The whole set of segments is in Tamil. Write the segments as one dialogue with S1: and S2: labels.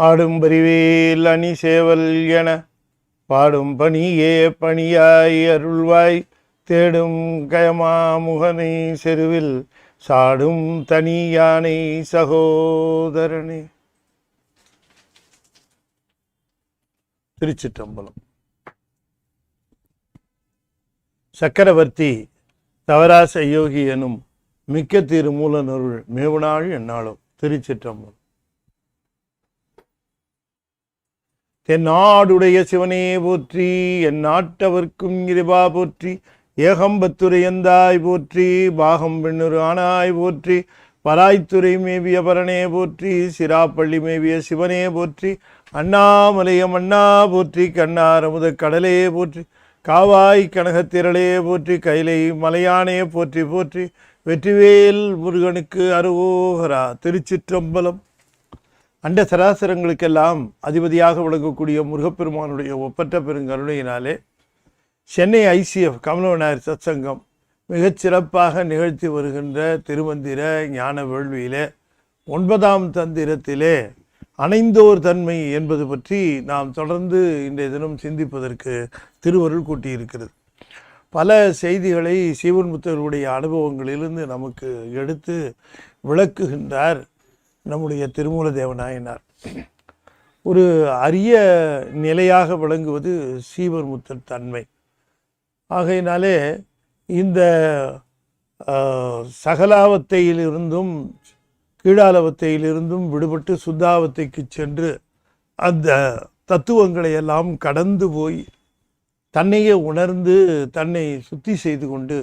S1: ஆடும் பரிவேல் அணி சேவல் என பாடும் பணியே பணியாய் அருள்வாய் தேடும் கயமா முகனை செருவில் சாடும் தனி யானை சகோதரனே. திருச்சிற்றம்பலம். சக்கரவர்த்தி தவராச யோகி எனும் மிக்க திருமூலனருள் மேவுநாள் என்னாலும். திருச்சிற்றம்பலம். தென்னாடுடைய சிவனே போற்றி, என் நாட்டவர்க்கும் இறைவா போற்றி, ஏகம்பத்துரையந்தாய் போற்றி, பாகம் பெண்ணுரு ஆனாய் போற்றி, பராய்த்துறை மேவிய பரனே போற்றி, சிராப்பள்ளி மேவிய சிவனே போற்றி, அண்ணாமலையம் அண்ணா போற்றி, கண்ணாரமுத கடலே போற்றி, காவாய் கனகத்திரளே போற்றி, கைலை மலையானே போற்றி போற்றி, வெற்றிவேல் முருகனுக்கு அரோகரா. திருச்சிற்றம்பலம். அண்ட சராசரங்களுக்கெல்லாம் அதிபதியாக விளங்கக்கூடிய முருகப்பெருமானுடைய ஒப்பற்ற பெருங்கருணையினாலே சென்னை ICF கமலவனார் சத்சங்கம் மிகச்சிறப்பாக நிகழ்த்தி வருகின்ற திருமந்திர ஞான வேள்வியிலே 9ஆம் தந்திரத்திலே அணைந்தோர் தன்மை என்பது பற்றி நாம் தொடர்ந்து இன்றைய தினம் சிந்திப்பதற்கு திருவருள் கூட்டியிருக்கிறது. பல செய்திகளை சீவன்முத்தருடைய அனுபவங்களிலிருந்து நமக்கு எடுத்து விளக்குகின்றார் நம்முடைய திருமூல தேவநாயனார். ஒரு அரிய நிலையாக விளங்குவது சீவன்முத்தர் தன்மை. ஆகையினாலே இந்த சகலாவத்தையிலிருந்தும் கீழாலவத்தையிலிருந்தும் விடுபட்டு சுத்தாவத்தைக்கு சென்று அந்த தத்துவங்களை எல்லாம் கடந்து போய் தன்னையே உணர்ந்து தன்னை சுத்தி செய்து கொண்டு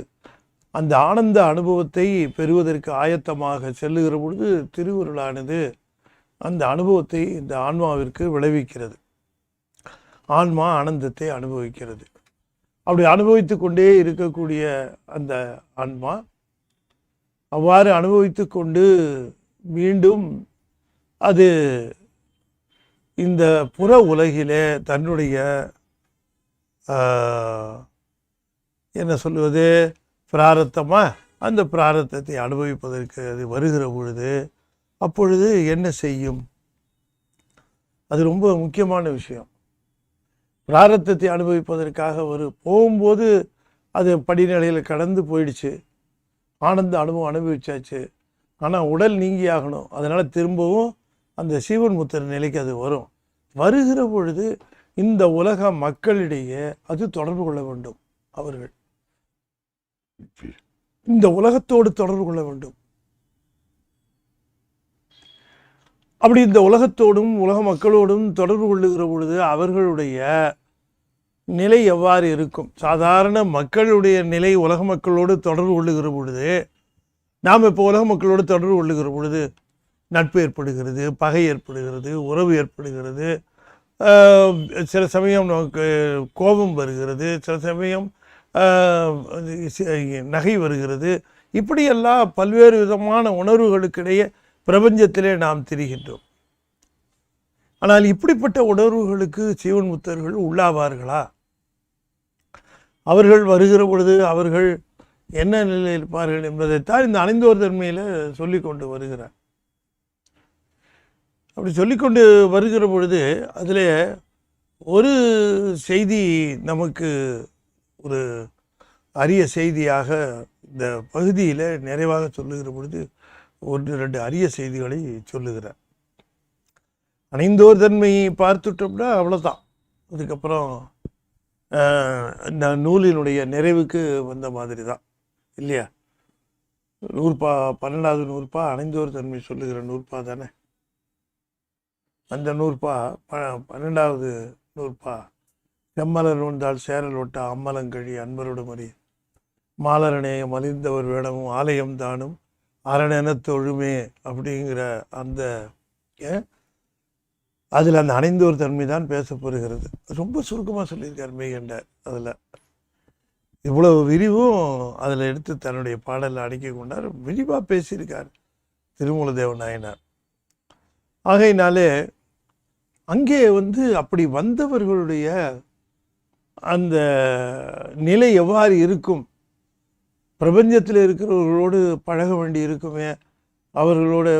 S1: அந்த ஆனந்த அனுபவத்தை பெறுவதற்கு ஆயத்தமாக செல்லுகிற பொழுது திருவருளானது அந்த அனுபவத்தை இந்த ஆன்மாவிற்கு விளைவிக்கிறது. ஆன்மா ஆனந்தத்தை அனுபவிக்கிறது. அப்படி அனுபவித்து கொண்டே இருக்கக்கூடிய அந்த ஆன்மா அவ்வாறு அனுபவித்து கொண்டு மீண்டும் அது இந்த புற உலகிலே தன்னுடைய என்ன சொல்லுவது பிராரத்தமா அந்த பிராரத்தத்தை அனுபவிப்பதற்கு அது வருகிற பொழுது அப்பொழுது என்ன செய்யும்? அது ரொம்ப முக்கியமான விஷயம். பிராரத்தத்தை அனுபவிப்பதற்காக போகும்போது அது படிநிலையில் கடந்து போயிடுச்சு, ஆனந்த அனுபவம் அனுபவிச்சாச்சு. ஆனால் உடல் நீங்கியாகணும். அதனால் திரும்பவும் அந்த சீவன்முத்தர் நிலைக்கு அது வரும். வருகிற பொழுது இந்த உலக மக்களிடையே அது தொடர்பு கொள்ள வேண்டும். அவர்கள் இந்த உலகத்தோடு தொடர்பு கொள்ள வேண்டும். அப்படி இந்த உலகத்தோடும் உலக மக்களோடும் தொடர்பு கொள்ளுகிற பொழுது அவர்களுடைய நிலை எவ்வாறு இருக்கும்? சாதாரண மக்களுடைய நிலை உலக மக்களோடு தொடர்பு கொள்ளுகிற பொழுது, நாம் இப்போ உலக மக்களோடு தொடர்பு கொள்ளுகிற பொழுது நட்பு ஏற்படுகிறது, பகை ஏற்படுகிறது, உறவு ஏற்படுகிறது, சில சமயம் நமக்கு கோபம் வருகிறது, சில சமயம் நகை வருகிறது. இப்படியெல்லாம் பல்வேறு விதமான உணர்வுகளுக்கிடையே பிரபஞ்சத்திலே நாம் திரிகின்றோம். ஆனால் இப்படிப்பட்ட உணர்வுகளுக்கு சீவன்முத்தர்கள் உள்ளாவார்களா? அவர்கள் வருகிற பொழுது அவர்கள் என்ன நிலையில் இருப்பார்கள் என்பதைத்தான் இந்த அணைந்தோர் தன்மையில் சொல்லி கொண்டு வருகிறார். அப்படி சொல்லிக்கொண்டு வருகிற பொழுது அதில் ஒரு செய்தி நமக்கு ஒரு அரிய செய்தியாக இந்த பகுதியில் நிறைவாக சொல்லுகிற பொழுது 1-2 அரிய செய்திகளை சொல்லுகிறார். அணைந்தோர் தன்மையை பார்த்துட்டோம்னா அவ்வளோதான். அதுக்கப்புறம் இந்த நூலினுடைய நிறைவுக்கு வந்த மாதிரி தான் இல்லையா? நூற்பா 12வது நூற்பா அணைந்தோர் தன்மை சொல்லுகிற நூற்பா தானே. அந்த நூற்பா 12வது நூற்பா செம்மலர் நோந்தால் சேரல் ஒட்ட அம்மலங்கழி அன்பரோடு மறி மாலரணைய மலிந்தவர் வேடமும் ஆலயம் தானும் அரணென தொழுமே அப்படிங்கிற அந்த அதில் அந்த அணைந்தோர் தன்மை தான் பேசப்படுகிறது. ரொம்ப சுருக்கமாக சொல்லியிருக்கார் மெய்கண்டார். அதில் இவ்வளவு விரிவும் அதில் எடுத்து தன்னுடைய பாடலில் அடக்கி கொண்டார். விரிவாக பேசியிருக்கார் திருமூல தேவநாயனார். ஆகையினாலே அங்கே அப்படி வந்தவர்களுடைய அந்த நிலை எவ்வாறு இருக்கும்? பிரபஞ்சத்தில் இருக்கிறவர்களோடு பழக வேண்டி இருக்குமே, அவர்களோடு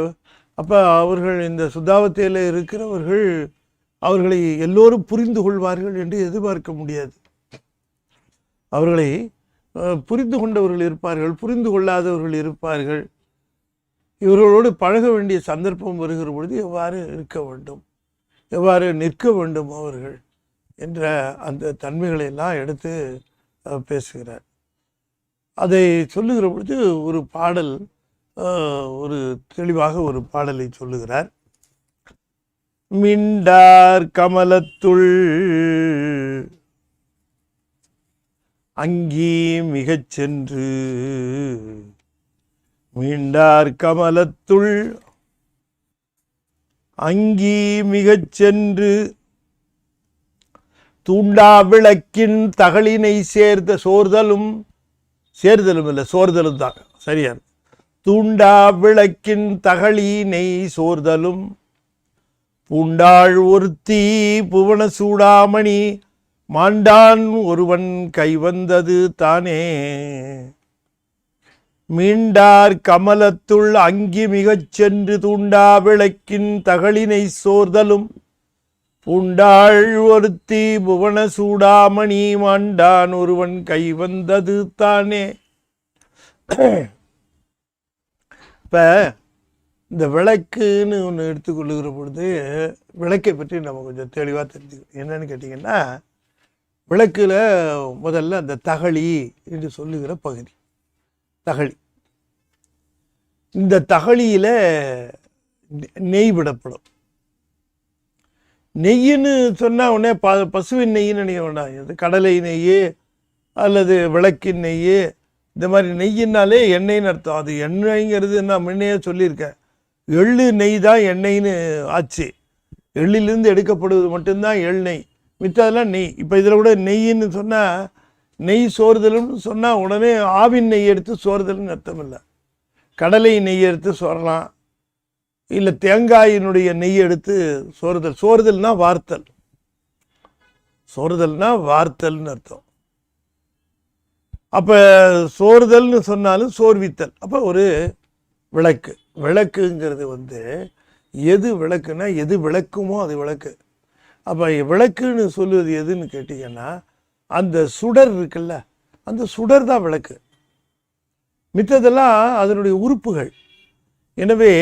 S1: அப்போ அவர்கள் இந்த சுத்தாவத்தையில் இருக்கிறவர்கள் அவர்களை எல்லோரும் புரிந்து கொள்வார்கள் என்று எதிர்பார்க்க முடியாது. அவர்களை புரிந்து கொண்டவர்கள் இருப்பார்கள், புரிந்து கொள்ளாதவர்கள் இருப்பார்கள். இவர்களோடு பழக வேண்டிய சந்தர்ப்பம் வருகிற பொழுது எவ்வாறு இருக்க வேண்டும், எவ்வாறு நிற்க வேண்டும் அவர்கள் என்ற அந்த தன்மைகளை எல்லாம் எடுத்து பேசுகிறார். அதை சொல்லுகிற பொழுது ஒரு பாடல், ஒரு தெளிவாக ஒரு பாடலை சொல்லுகிறார். மிண்டார் கமலத்துள் அங்கி மிகச் சென்று, மீண்டார் கமலத்துள் அங்கி மிகச் சென்று, தூண்டா விளக்கின் தகளினை சேர்ந்த சோர்தலும் இல்லை சோர்தலும் தான் சரியா. தூண்டா விளக்கின் தகளினை சோர்தலும், பூண்டாள் ஒருத்தி புவன சூடாமணி, மாண்டான் ஒருவன் கைவந்தது தானே. மீண்டார் கமலத்துள் அங்கி மிகச் சென்று, தூண்டா விளக்கின் தகளினை சோர்தலும், பூண்டாள் ஒருத்தி புவன சூடாமணி, மாண்டான் ஒருவன் கைவந்தது தானே. இப்போ இந்த விளக்குன்னு ஒன்று எடுத்துக்கொள்ளுகிற பொழுது விளக்கை பற்றி நம்ம கொஞ்சம் தெளிவாக தெரிஞ்சுக்கணும். என்னன்னு கேட்டிங்கன்னா, விளக்கில் முதல்ல அந்த தகளி என்று சொல்லுகிற பகுதி, தகளி. இந்த தகளியில் நெய் விடப்படும். நெய்ன்னு சொன்னால் உடனே பசுவின் நெய்ன்னு நினைக்க வேண்டாம். இது கடலை நெய் அல்லது விளக்கின் நெய், இந்த மாதிரி நெய்யினாலே எண்ணெய்ன்னு அர்த்தம். அது எண்ணெய்ங்கிறது நான் முன்னையே சொல்லியிருக்கேன். எள்ளு நெய் தான் எண்ணெய்ன்னு ஆச்சு. எள்ளிலிருந்து எடுக்கப்படுவது மட்டும்தான் எண்ணெய், மித்ததெல்லாம் நெய். இப்போ இதில் கூட நெய்ன்னு சொன்னால், நெய் சோறுதல்னு சொன்னால் உடனே ஆவின் நெய் எடுத்து சோறுதல்னு அர்த்தம் இல்லை. கடலை நெய் எடுத்து சோறலாம், இல்லை தேங்காயினுடைய நெய் எடுத்து சோறுதல். சோறுதல்னா வார்த்தல், சோறுதல்னா வார்த்தல்னு அர்த்தம். அப்போ சோறுதல்னு சொன்னாலும் சோர்வித்தல். அப்போ ஒரு விளக்கு, விளக்குங்கிறது எது விளக்குன்னா எது விளக்குமோ அது விளக்கு. அப்போ விளக்குன்னு சொல்லுவது எதுன்னு கேட்டிங்கன்னா, அந்த சுடர் இருக்குல்ல, அந்த சுடர் தான் விளக்கு. மித்ததெல்லாம் அதனுடைய உறுப்புகள். எனவே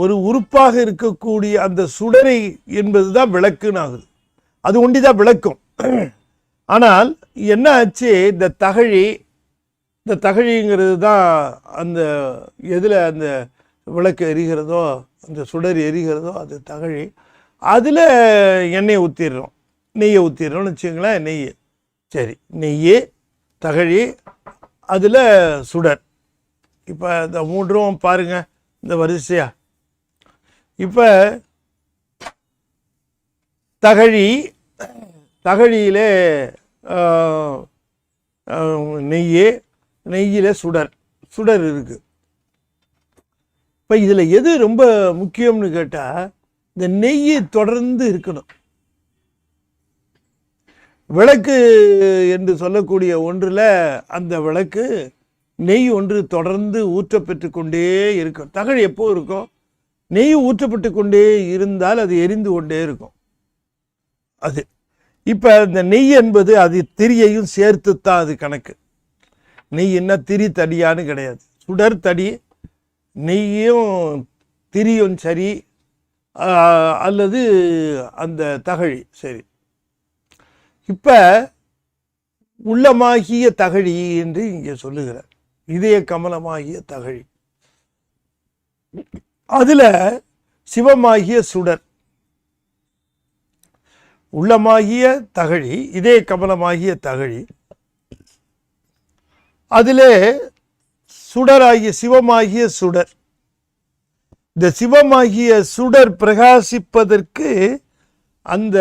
S1: ஒரு உறுப்பாக இருக்கக்கூடிய அந்த சுடரை என்பது தான் விளக்குன்னு ஆகுது. அது ஒண்டி தான் விளக்கும். ஆனால் என்ன ஆச்சு, இந்த தகழிங்கிறது தான் அந்த எதில் அந்த விளக்கு எரிகிறதோ, அந்த சுடர் எரிகிறதோ அது தகழி. அதில் எண்ணெயை ஊற்றிடுறோம், நெய்யை ஊற்றிடுறோம்னு வச்சுங்களேன். நெய், சரி, நெய், தகழி, அதில் சுடர். இப்போ இந்த மூன்றும் பாருங்கள் இந்த வரிசையா. இப்போ தகழியிலே நெய்யில் சுடர் இருக்கு. இப்போ இதில் எது ரொம்ப முக்கியம்னு கேட்டால், இந்த நெய் தொடர்ந்து இருக்கணும். விளக்கு என்று சொல்லக்கூடிய ஒன்றில் அந்த விளக்கு நெய் ஒன்று தொடர்ந்து ஊற்றப்பெற்று கொண்டே இருக்கும். தகழி எப்போ இருக்கும், நெய் ஊற்றப்பட்டு கொண்டே இருந்தால் அது எரிந்து கொண்டே இருக்கும். அது இப்போ இந்த நெய் என்பது அது திரியையும் சேர்த்து தான் அது கணக்கு. நெய் என்ன திரி தடியான்னு கிடையாது. சுடர் தடி, நெய்யும் திரியும் சரி, அல்லது அந்த தகழி சரி. இப்போ உள்ளமாகிய தகழி என்று இங்கே சொல்லுகிறார். இதய கமலமாகிய தகழி, அதில் சிவமாகிய சுடர். உள்ளமாகிய தகழி, இதய கமலமாகிய தகழி, அதிலே சுடராகிய சிவமாகிய சுடர். இந்த சிவமாகிய சுடர் பிரகாசிப்பதற்கு, அந்த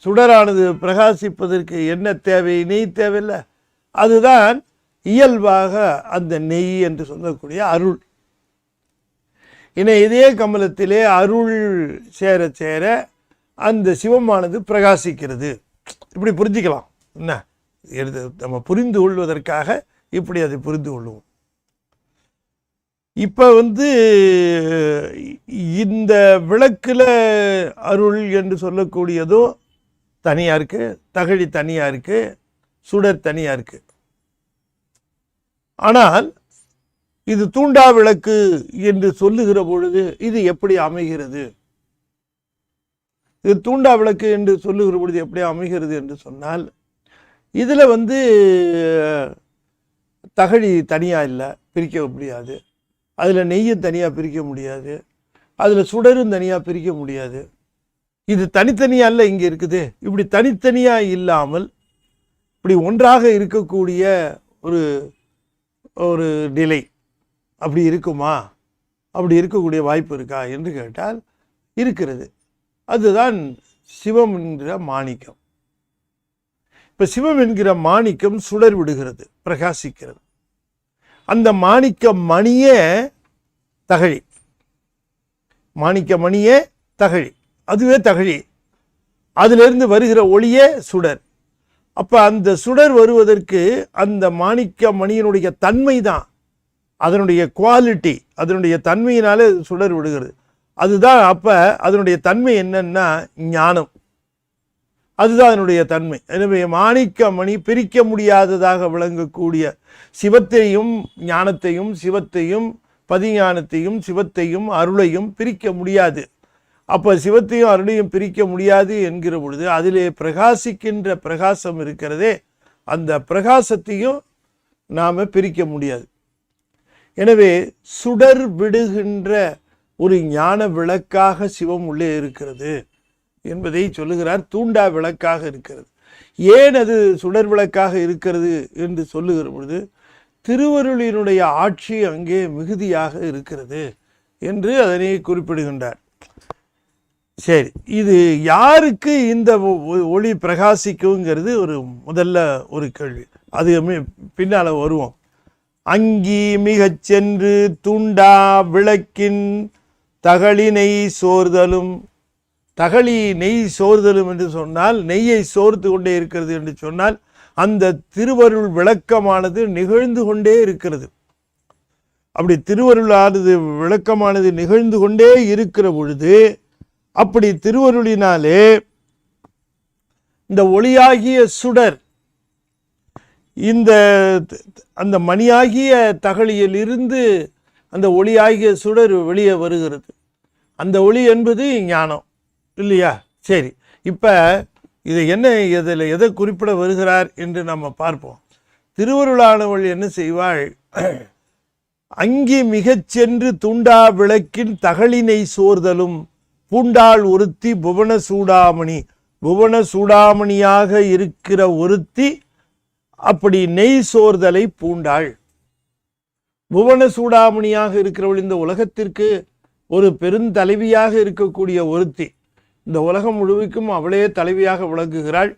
S1: சுடரானது பிரகாசிப்பதற்கு என்ன தேவை, நெய் தேவையில்லை. அதுதான் இயல்பாக அந்த நெய் என்று சொல்லக்கூடிய அருள். இதே கமலத்திலே அருள் சேர சேர அந்த சிவமானது பிரகாசிக்கிறது. இப்படி புரிஞ்சிக்கலாம். என்ன நம்ம புரிந்து கொள்வதற்காக இப்படி அதை புரிந்து கொள்வோம். இப்போ இந்த விளக்கில் அருள் என்று சொல்லக்கூடியதும் தனியாக இருக்குது, தகழி தனியாக இருக்குது, சுடர் தனியாக இருக்குது. ஆனால் இது தூண்டா விளக்கு என்று சொல்லுகிற பொழுது இது எப்படி அமைகிறது? இது தூண்டா விளக்கு என்று சொல்லுகிற பொழுது எப்படி அமைகிறது என்று சொன்னால், இதில் தகழி தனியாக இல்லை, பிரிக்க முடியாது. அதில் நெய்யும் தனியாக பிரிக்க முடியாது. அதில் சுடரும் தனியாக பிரிக்க முடியாது. இது தனித்தனியாக இல்லை இங்கே இருக்குது. இப்படி தனித்தனியாக இல்லாமல் இப்படி ஒன்றாக இருக்கக்கூடிய ஒரு ஒரு நிலை அப்படி இருக்குமா? அப்படி இருக்கக்கூடிய வாய்ப்பு இருக்கா என்று கேட்டால் இருக்கிறது. அதுதான் சிவம் என்கிற மாணிக்கம். இப்போ சிவம் என்கிற மாணிக்கம் சுடர் விடுகிறது, பிரகாசிக்கிறது. அந்த மாணிக்க மணியே தகழி, மாணிக்க மணியே தகழி, அதுவே தகழி. அதிலிருந்து வருகிற ஒளியே சுடர். அப்போ அந்த சுடர் வருவதற்கு அந்த மாணிக்க மணியினுடைய தன்மை தான், அதனுடைய குவாலிட்டி, அதனுடைய தன்மையினாலே சுடர் விடுகிறது. அதுதான். அப்போ அதனுடைய தன்மை என்னன்னா ஞானம், அதுதான் அதனுடைய தன்மை. எனவே மாணிக்க மணி பிரிக்க முடியாததாக விளங்கக்கூடிய சிவத்தையும் ஞானத்தையும், சிவத்தையும் பதிஞானத்தையும், சிவத்தையும் அருளையும் பிரிக்க முடியாது. அப்போ சிவத்தையும் அருளையும் பிரிக்க முடியாது என்கிற பொழுது அதிலே பிரகாசிக்கின்ற பிரகாசம் இருக்கிறதே, அந்த பிரகாசத்தையும் நாம் பிரிக்க முடியாது. எனவே சுடர் விடுகின்ற ஒரு ஞான விளக்காக சிவம் உள்ளே இருக்கிறது என்பதை சொல்லுகிறார். தூண்டா விளக்காக இருக்கிறது. ஏன் அது சுடர் விளக்காக இருக்கிறது என்று சொல்லுகிற பொழுது திருவருளினுடைய ஆட்சி அங்கே மிகுதியாக இருக்கிறது என்று அதனை குறிப்பிடுகின்றார். சரி, இது யாருக்கு இந்த ஒளி பிரகாசிக்குங்கிறது ஒரு முதல்ல ஒரு கேள்வி. அது பின்னால் வருவோம். அங்கி மிகச் சென்று தூண்டா விளக்கின் தகழினை சோர்தலும். தகழி நெய் சோர்தலும் என்று சொன்னால் நெய்யை சோர்த்து கொண்டே இருக்கிறது என்று சொன்னால் அந்த திருவருள் விளக்கமானது நிகழ்ந்து கொண்டே இருக்கிறது. அப்படி திருவருளானது விளக்கமானது நிகழ்ந்து கொண்டே இருக்கிற பொழுது அப்படி திருவருளினாலே இந்த ஒளியாகிய சுடர் இந்த அந்த மணியாகிய தகழியில் இருந்து அந்த ஒளியாகிய சுடர் வெளியே வருகிறது. அந்த ஒளி என்பது ஞானம் இல்லையா? சரி, இப்போ இதை என்ன இதில் எதை குறிப்பிட வருகிறார் என்று நம்ம பார்ப்போம். திருவருளானவள் என்ன செய்வாள்? அங்கி மிகச் சென்று தூண்டா விளக்கின் தகழினை சோர்தலும் பூண்டாள் ஒருத்தி புவன சூடாமணி. புவன சூடாமணியாக இருக்கிற ஒருத்தி அப்படி நெய் சோர்தலை பூண்டாள். புவன சூடாமணியாக இருக்கிறவள் இந்த உலகத்திற்கு ஒரு பெருந்தலைவியாக இருக்கக்கூடிய ஒருத்தி. இந்த உலகம் முழுமைக்கும் அவளே தலைவியாக விளங்குகிறாள்.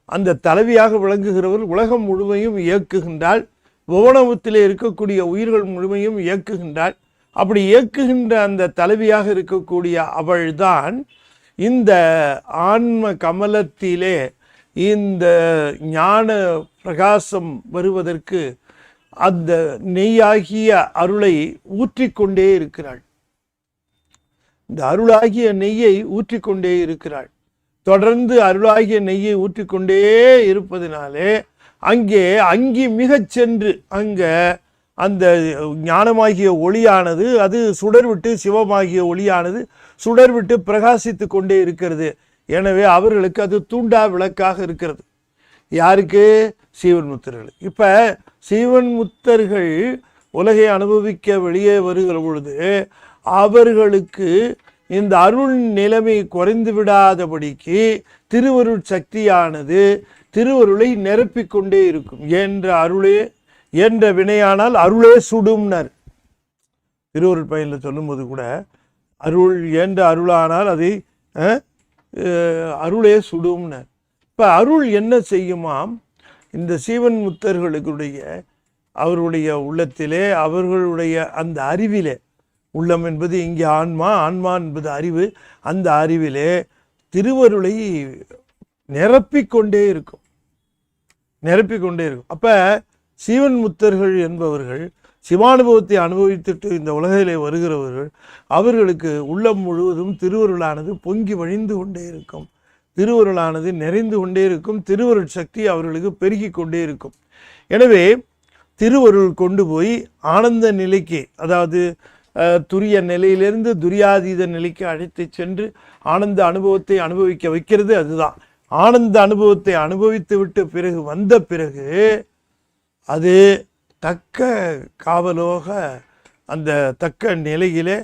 S1: அந்த தலைவியாக விளங்குகிறவள் உலகம் முழுமையும் இயக்குகின்றாள். புவனத்திலே இருக்கக்கூடிய உயிர்கள் முழுமையும் இயக்குகின்றாள். அப்படி இயக்குகின்ற அந்த தலைவியாக இருக்கக்கூடிய அவள்தான் இந்த ஆன்ம கமலத்திலே இந்த ஞான பிரகாசம் வருவதற்கு அந்த நெய்யாகிய அருளை ஊற்றிக்கொண்டே இருக்கிறாள். இந்த அருளாகிய நெய்யை ஊற்றிக்கொண்டே இருக்கிறாள். தொடர்ந்து அருளாகிய நெய்யை ஊற்றிக்கொண்டே இருப்பதினாலே அங்கே அங்கி மிகச் சென்று அங்கே அந்த ஞானமாகிய ஒளியானது அது சுடர்விட்டு சிவமாகிய ஒளியானது சுடர்விட்டு பிரகாசித்து கொண்டே இருக்கிறது. எனவே அவர்களுக்கு அது தூண்டா விளக்காக இருக்கிறது. யாருக்கு? சீவன் முத்தர்கள். இப்போ சீவன் முத்தர்கள் உலகை அனுபவிக்க வெளியே வருகிற பொழுது அவர்களுக்கு இந்த அருள் நிலைமை குறைந்து விடாதபடிக்கு திருவருள் சக்தியானது திருவருளை நிரப்பிக்கொண்டே இருக்கும். என்ற அருளே என்ற வினையானால் அருளே சுடும்னர். திருவருள் பயனில் சொல்லும்போது கூட அருள் என்ற அருளானால் அதை அருளே சுடும்னர். இப்போ அருள் என்ன செய்யுமாம்? இந்த சீவன் முத்தர்களுடைய அவருடைய உள்ளத்திலே அவர்களுடைய அந்த அறிவிலே, உள்ளம் என்பது இங்கே ஆன்மா, ஆன்மா என்பது அறிவு, அந்த அறிவிலே திருவருளை நிரப்பிக்கொண்டே இருக்கும், நிரப்பிக்கொண்டே இருக்கும். அப்போ சீவன் முத்தர்கள் என்பவர்கள் சிவானுபவத்தை அனுபவித்துட்டு இந்த உலகிலே வருகிறவர்கள் அவர்களுக்கு உள்ளம் முழுவதும் திருவருளானது பொங்கி வழிந்து கொண்டே இருக்கும், திருவருளானது நிறைந்து கொண்டே இருக்கும், திருவருள் சக்தி அவர்களுக்கு பெருகி கொண்டே இருக்கும். எனவே திருவருள் கொண்டு போய் ஆனந்த நிலைக்கு, அதாவது துரிய நிலையிலிருந்து துரியாதீத நிலைக்கு அழைத்து சென்று ஆனந்த அனுபவத்தை அனுபவிக்க வைக்கிறது. அதுதான் ஆனந்த அனுபவத்தை அனுபவித்து விட்டு பிறகு வந்த பிறகு அது தக்க காவலோக அந்த தக்க நிலையிலே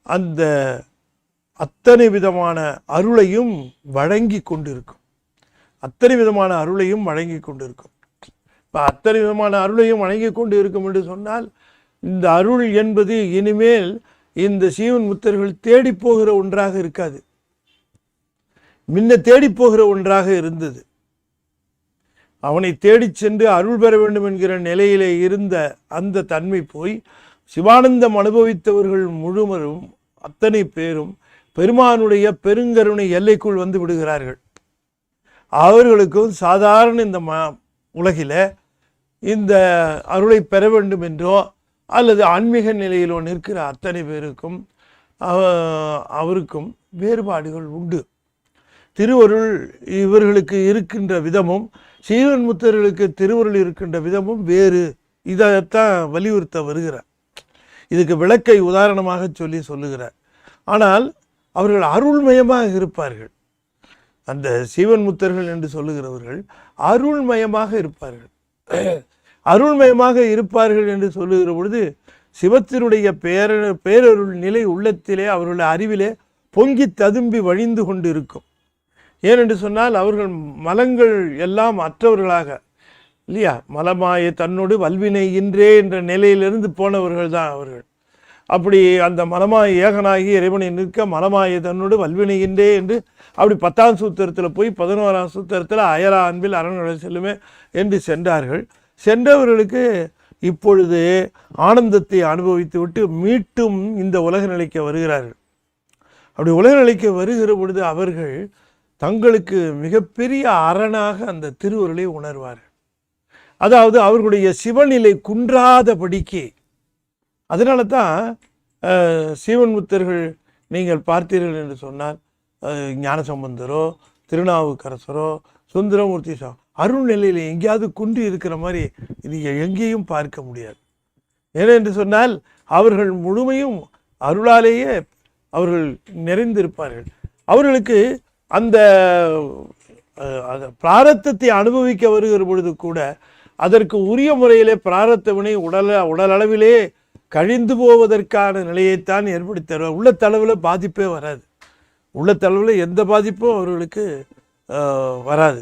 S1: அந்த அத்தனை விதமான அருளையும் வழங்கி கொண்டிருக்கும், அத்தனை விதமான அருளையும் வழங்கி கொண்டிருக்கும். இப்போ அத்தனை விதமான அருளையும் வழங்கி கொண்டு இருக்கும் என்று சொன்னால் இந்த அருள் என்பது இனிமேல் இந்த சீவன் முத்தர்கள் தேடி போகிற ஒன்றாக இருக்காது. முன்ன தேடி போகிற ஒன்றாக இருந்தது. அவனை தேடி சென்று அருள் பெற வேண்டும் என்கிற நிலையிலே இருந்த அந்த தன்மை போய் சிவானந்தம் அனுபவித்தவர்கள் முழுவதும் அத்தனை பேரும் பெருமானுடைய பெருங்கருணை எல்லைக்குள் வந்து விடுகிறார்கள். அவர்களுக்கும் சாதாரண இந்த உலகில இந்த அருளை பெற வேண்டும் என்றோ அல்லது ஆன்மீக நிலையிலோ நிற்கிற அத்தனை பேருக்கும் அவருக்கும் வேறுபாடுகள் உண்டு. திருவருள் இவர்களுக்கு இருக்கின்ற விதமும் சீவன் முத்தர்களுக்கு திருவருள் இருக்கின்ற விதமும் வேறு. இதைத்தான் வலியுறுத்த வருகிறார். இதுக்கு விளக்கை உதாரணமாக சொல்லுகிறார். ஆனால் அவர்கள் அருள்மயமாக இருப்பார்கள். அந்த சீவன் முத்தர்கள் என்று சொல்லுகிறவர்கள் அருள்மயமாக இருப்பார்கள். அருள்மயமாக இருப்பார்கள் என்று சொல்லுகிற பொழுது சிவத்தினுடைய பேரருள் நிலை உள்ளத்திலே அவர்களுடைய அறிவிலே பொங்கி ததும்பி வழிந்து கொண்டு இருக்கும். ஏனென்று சொன்னால் அவர்கள் மலங்கள் எல்லாம் அற்றவர்களாக இல்லையா, மலமாய தன்னோடு வல்வினை இன்றே என்ற நிலையிலிருந்து போனவர்கள் தான் அவர்கள். அப்படி அந்த மலமாய ஏகனாகி இறைவனை நிற்க மலமாய தன்னோடு வல்வினைகின்றே என்று அப்படி 10ஆம் சூத்திரத்தில் போய் 11ஆம் சூத்திரத்தில் அயரா அன்பில் அரண்களை செல்லுமே என்று சென்றார்கள். சென்றவர்களுக்கு இப்பொழுது ஆனந்தத்தை அனுபவித்து விட்டு மீட்டும் இந்த உலக நிலைக்கு வருகிறார்கள். அப்படி உலக நிலைக்கு வருகிற பொழுது அவர்கள் தங்களுக்கு மிகப்பெரிய அரணாக அந்த திருவருளை உணர்வார்கள். அதாவது அவர்களுடைய சிவநிலை குன்றாதபடிக்கு. அதனால தான் சீவன் முத்தர்கள் நீங்கள் பார்த்தீர்கள் என்று சொன்னால் ஞானசம்பந்தரோ திருநாவுக்கரசரோ சுந்தரமூர்த்தி அருள்நிலையில் எங்கேயாவது குன்றி இருக்கிற மாதிரி நீங்கள் எங்கேயும் பார்க்க முடியாது. ஏனென்று சொன்னால் அவர்கள் முழுமையும் அருளாலேயே அவர்கள் நிறைந்திருப்பார்கள். அவர்களுக்கு அந்த பிராரத்தத்தை அனுபவிக்க வருகிற பொழுது கூட அதற்கு உரிய முறையிலே பிராரத்தவனை உடலளவிலே கழிந்து போவதற்கான நிலையைத்தான் ஏற்படுத்தி தருவார். உள்ளத்தளவில் பாதிப்பே வராது. உள்ளத்தளவில் எந்த பாதிப்பும் அவர்களுக்கு வராது.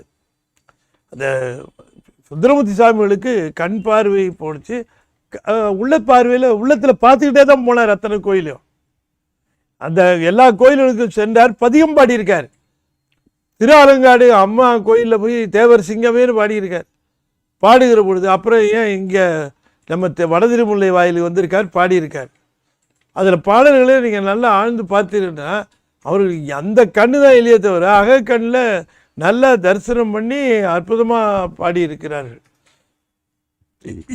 S1: அந்த சுந்தரமூர்த்தி சாமிகளுக்கு கண் பார்வை போணுச்சு. உள்ள பார்வையில் உள்ளத்தில் பார்த்துக்கிட்டே தான் போனார் அத்தனை கோயிலையும். அந்த எல்லா கோயில்களுக்கும் சென்றார், பதியம் பாடியிருக்கார். திருஆலங்காடு அம்மா கோயிலில் போய் தேவர் சிங்கமேனு பாடியிருக்கார். பாடுகிற பொழுது அப்புறம் ஏன் இங்கே நம்ம வடதிருமுல்லை வாயிலுக்கு வந்திருக்கார், பாடியிருக்கார். அதில் பாடல்களே நீங்கள் நல்லா ஆழ்ந்து பார்த்தீங்கன்னா அவருக்கு அந்த கண்ணு தான் இல்லையே தவிர அகக்கண்ணில் நல்லா தரிசனம் பண்ணி அற்புதமாக பாடியிருக்கிறார்கள்.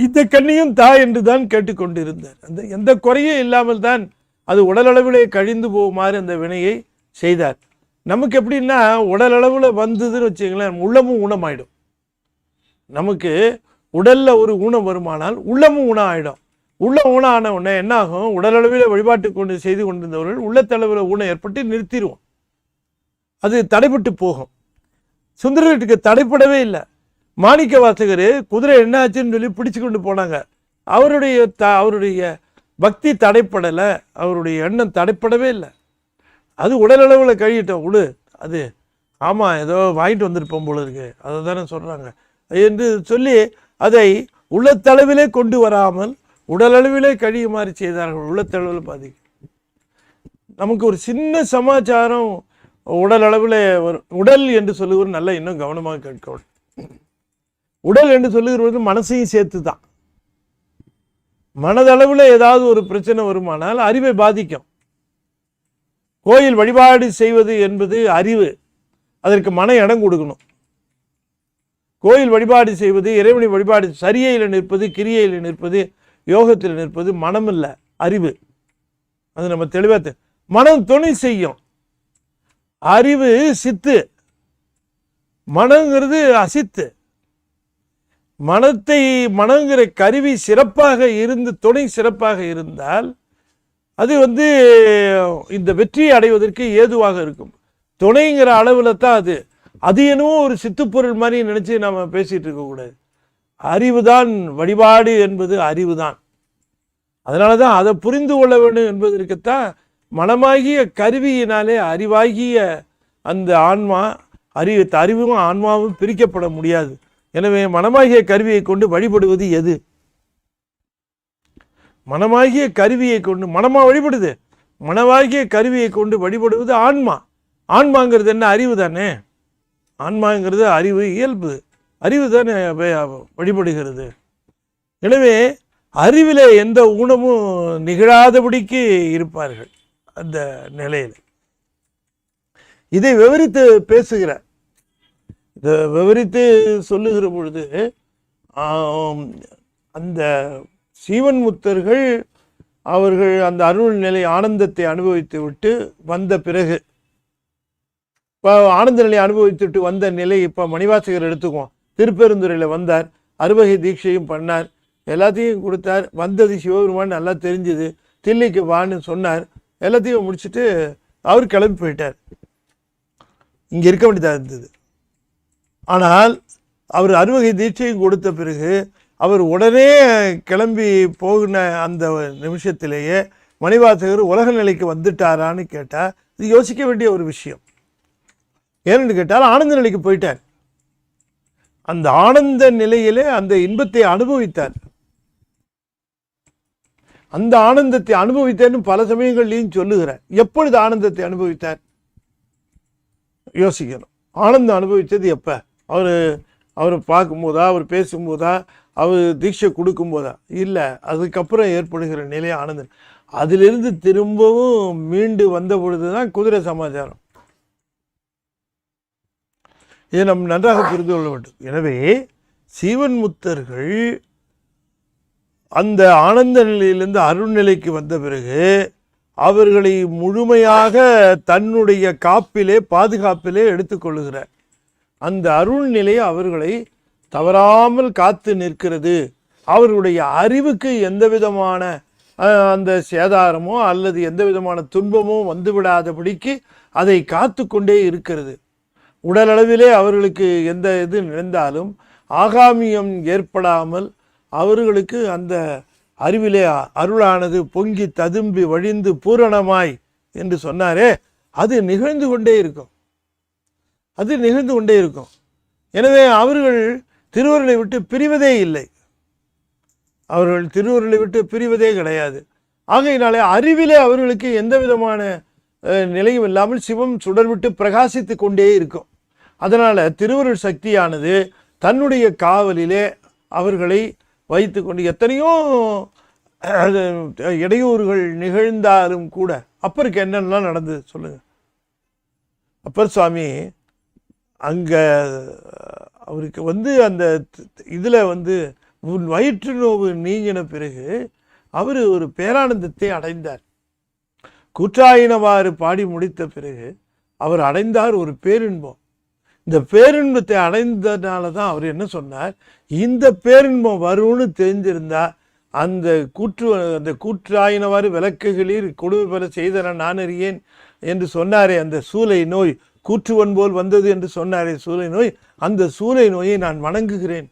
S1: இந்த கண்ணையும் தா என்று தான் கேட்டுக்கொண்டிருந்தார். அந்த எந்த குறையும் இல்லாமல் தான் அது உடலளவிலே கழிந்து போகுமாறு அந்த வினையை செய்தார். நமக்கு எப்படின்னா உடலளவில் வந்ததுன்னு வச்சுங்களேன், உள்ளமும் ஊனமாயிடும். நமக்கு உடலில் ஒரு ஊனம் வருமானால் உள்ளமும் ஊனம் ஆகிடும். உள்ள ஊனம் ஆன உடனே என்ன ஆகும், உடலளவில் வழிபாட்டு கொண்டு செய்து கொண்டிருந்தவர்கள் உள்ளத்தளவில் ஊனம் ஏற்பட்டு நிறுத்திடுவோம். அது தடைப்பட்டு போகும். சுந்தரருக்கு தடைப்படவே இல்லை. மாணிக்க வாசகர் குதிரை என்ன ஆச்சுன்னு சொல்லி பிடிச்சு கொண்டு போனாங்க. அவருடைய பக்தி தடைப்படலை, அவருடைய எண்ணம் தடைப்படவே இல்லை. அது உடலளவில் கழியிட்டோம் விடு, அது ஆமாம் ஏதோ வாங்கிட்டு வந்திருப்போம் போல இருக்கு, அதை தானே சொல்கிறாங்க என்று சொல்லி அதை உள்ளத்தளவிலே கொண்டு வராமல் உடலளவிலே கழியுமாறு செய்தார்கள். உள்ளத்தளவில் பாதிக்கும். நமக்கு ஒரு சின்ன சமாச்சாரம் உடல் அளவில் வரும். உடல் என்று சொல்லுகிற நல்ல இன்னும் கவனமாக கேட்கணும். உடல் என்று சொல்லுகிறது மனசையும் சேர்த்து தான். மனதளவில் ஏதாவது ஒரு பிரச்சனை வருமானால் அறிவை பாதிக்கும். கோயில் வழிபாடு செய்வது என்பது அறிவு, அதற்கு மன இடம் கொடுக்கணும். கோயில் வழிபாடு செய்வது, இறைவனை வழிபாடு, சரியையில் நிற்பது, கிரியையில் நிற்பது, யோகத்தில் நிற்பது மனம் இல்லை, அறிவு. அது நம்ம தெளிவாக மனம் துணை செய்யும், அறிவு சித்து, மனங்கிறது அசித்து. மனங்கிற கருவி சிறப்பாக இருந்து துணை சிறப்பாக இருந்தால் அது இந்த வெற்றியை அடைவதற்கு ஏதுவாக இருக்கும். துணைங்கிற அளவில் தான் அது என்னவோ ஒரு சித்துப்பொருள் மாதிரி நினைச்சு நம்ம பேசிட்டு இருக்கக்கூடாது. அறிவுதான் வழிபாடு என்பது அறிவுதான். அதனால தான் அதை புரிந்து கொள்ள வேண்டும் என்பதற்குத்தான் மனமாகிய கருவியினாலே அறிவாகிய அந்த ஆன்மா, அறிவும் ஆன்மாவும் பிரிக்கப்பட முடியாது. எனவே மனமாகிய கருவியை கொண்டு வழிபடுவது எது? மனமாகிய கருவியை கொண்டு மனமா வழிபடுது, மனமாகிய கருவியை கொண்டு வழிபடுவது ஆன்மா. ஆன்மாங்கிறது என்ன? அறிவு தானே. ஆன்மாங்கிறது அறிவு, இயல்பு அறிவு தானே வழிபடுகிறது. எனவே அறிவிலே எந்த ஊனமும் நிகழாதபடிக்கு இருப்பார்கள் அந்த நிலையில். இதை விவரித்து பேசுகிறார். இதை விவரித்து சொல்லுகிற பொழுது அந்த சீவன் முத்தர்கள் அவர்கள் அந்த அருள் நிலை ஆனந்தத்தை அனுபவித்து விட்டு வந்த பிறகு, இப்போ ஆனந்த நிலையை அனுபவித்துட்டு வந்த நிலை இப்போ மணிவாசகர் எடுத்துக்குவோம். திருப்பெருந்துறையில் வந்தார், அறுவகை தீட்சையும் பண்ணார், எல்லாத்தையும் கொடுத்தார். வந்தது சிவபெருமான் நல்லா தெரிஞ்சுது. தில்லைக்கு வான்னு சொன்னார். எல்லாத்தையும் முடிச்சுட்டு அவர் கிளம்பி போயிட்டார். இங்கே இருக்க வேண்டியதாக இருந்தது. ஆனால் அவர் அறுவகை தீட்சையும் கொடுத்த பிறகு அவர் உடனே கிளம்பி போகின அந்த நிமிஷத்திலேயே மணிவாசகர் உலக நிலைக்கு வந்துட்டாரான்னு கேட்டால் இது யோசிக்க வேண்டிய ஒரு விஷயம். ஏன்னு கேட்டால் ஆனந்த நிலைக்கு போயிட்டார். அந்த ஆனந்த நிலையிலே அந்த இன்பத்தை அனுபவித்தார். அந்த ஆனந்தத்தை அனுபவித்தார்னு பல சமயங்கள்லையும் சொல்லுகிறார். எப்பொழுது ஆனந்தத்தை அனுபவித்தார்? யோசிக்கணும். ஆனந்தம் அனுபவித்தது எப்போ? அவர் பார்க்கும்போதா, அவர் பேசும்போதா, அவர் தீட்சை கொடுக்கும்போதா? இல்லை, அதுக்கப்புறம் ஏற்படுகிற நிலை ஆனந்தம். அதிலிருந்து திரும்பவும் மீண்டு வந்த பொழுது தான் குதிரை சமாச்சாரம். இதை நம் நன்றாக புரிந்து கொள்ள வேண்டும். எனவே சீவன் முத்தர்கள் அந்த ஆனந்த நிலையிலிருந்து அருள்நிலைக்கு வந்த பிறகு அவர்களை முழுமையாக தன்னுடைய காப்பிலே, பாதுகாப்பிலே எடுத்துக்கொள்ளுகிறார். அந்த அருள்நிலை அவர்களை தவறாமல் காத்து நிற்கிறது. அவர்களுடைய அறிவுக்கு எந்த விதமான அந்த சேதாரமோ அல்லது எந்த விதமான துன்பமோ வந்துவிடாதபடிக்கு அதை காத்து கொண்டே இருக்கிறது. உடலளவிலே அவர்களுக்கு எந்த இது நினைந்தாலும் ஆகாமியம் ஏற்படாமல் அவர்களுக்கு அந்த அறிவிலே அருளானது பொங்கி ததும்பி வழிந்து பூரணமாய் என்று சொன்னாரே, அது நிகழ்ந்து கொண்டே இருக்கும். அது நிகழ்ந்து கொண்டே இருக்கும். எனவே அவர்கள் திருவருளை விட்டு பிரிவதே இல்லை. அவர்கள் திருவருளை விட்டு பிரிவதே கிடையாது. ஆகையினாலே அறிவிலே அவர்களுக்கு எந்த விதமான நிலையும் இல்லாமல் சிவம் சுடர்விட்டு பிரகாசித்து கொண்டே இருக்கும். அதனால் திருவருள் சக்தியானது தன்னுடைய காவலிலே அவர்களை வைத்து கொண்டு எத்தனையோ இடையூறுகள் நிகழ்ந்தாலும் கூட அப்பருக்கு என்னென்னலாம் நடந்தது சொல்லுங்க. அப்பர் சுவாமி அங்கே அவருக்கு அந்த இதில் வயிற்று நோவு நீங்கின பிறகு அவர் ஒரு பேரானந்தத்தை அடைந்தார். கூற்றாயினவாறு பாடி முடித்த பிறகு அவர் அடைந்தார் ஒரு பேரின்பம். இந்த பேரின்பத்தை அடைந்ததுனால தான் அவர் என்ன சொன்னார், இந்த பேரின்பம் வரும்னு தெரிஞ்சிருந்தா அந்த கூற்றாயினவாறு விளக்குகளில் கொடுமை பெற செய்தன நான் அறியேன் என்று சொன்னாரே, அந்த சூளை நோய் கூற்றுவன் போல் வந்தது என்று சொன்னாரே சூளை நோய், அந்த சூளை நோயை நான் வணங்குகிறேன்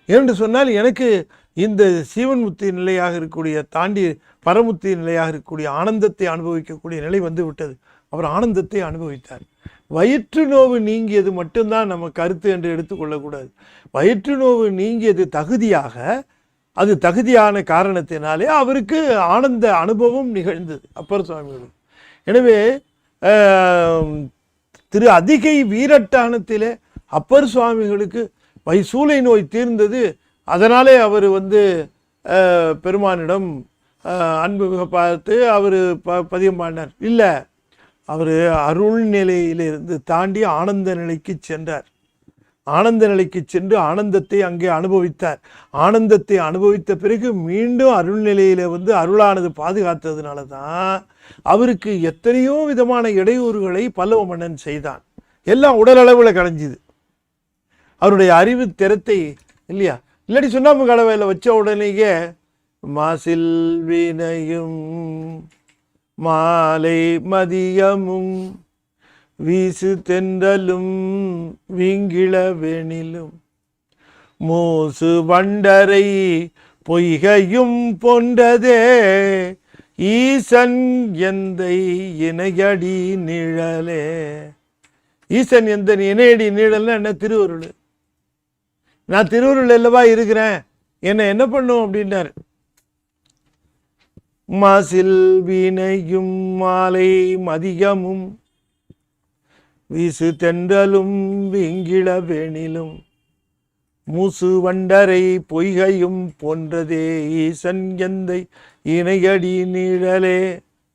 S1: என்று சொன்னால் எனக்கு இந்த சீவன்முக்தி நிலையாக இருக்கக்கூடிய தாண்டி பரமுக்தி நிலையாக இருக்கக்கூடிய ஆனந்தத்தை அனுபவிக்கக்கூடிய நிலை வந்து விட்டது. அவர் ஆனந்தத்தை அனுபவித்தார். வயிற்று நோவு நீங்கியது மட்டும்தான் நம்ம கருத்து என்று எடுத்துக்கொள்ளக்கூடாது. வயிற்று நோவு நீங்கியது அது தகுதியான காரணத்தினாலே அவருக்கு ஆனந்த அனுபவம் நிகழ்ந்தது அப்பர் சுவாமிகளுக்கு. எனவே திரு அதிகை வீரட்டானத்திலே அப்பர் சுவாமிகளுக்கு சூளை நோய் தீர்ந்தது. அதனாலே அவர் பெருமானிடம் அன்பு பார்த்து அவர் பதியம் பாடினார். இல்லை, அவர் அருள் நிலையிலிருந்து தாண்டி ஆனந்த நிலைக்கு சென்றார். ஆனந்த நிலைக்கு சென்று ஆனந்தத்தை அங்கே அனுபவித்தார். ஆனந்தத்தை அனுபவித்த பிறகு மீண்டும் அருள்நிலையில அருளானது பாதுகாத்ததுனால தான் அவருக்கு எத்தனையோ விதமான இடையூறுகளை பல்லவ மன்னன் செய்தான். எல்லாம் உடல் அளவில் கலைஞ்சிது. அவருடைய அறிவு திறத்தை இல்லையா, இல்லாட்டி சுண்ணாம்பு கலவையில் வச்ச உடனேயே மாசில் வினையும் மாலை மதியமும் வீசு தென்றலும் வீங்கிள வேணிலும் மூசு வண்டரை பொய்கையும் போன்றதே ஈசன் எந்தை இணையடி நிழலே. ஈசன் எந்த இணையடி நிழல்னா என்ன? திருவருள். நான் திருவருள் அல்லவா இருக்கிறேன், என்ன பண்ணும் அப்படின்னாரு. மாசில் வீணையும் மாலை மதியமும் வீசு தென்றலும் வீங்கிள வேணிலும் மூசு வண்டரை பொய்கையும் போன்றதே ஈசன் எந்தை இணையடி நீழலே.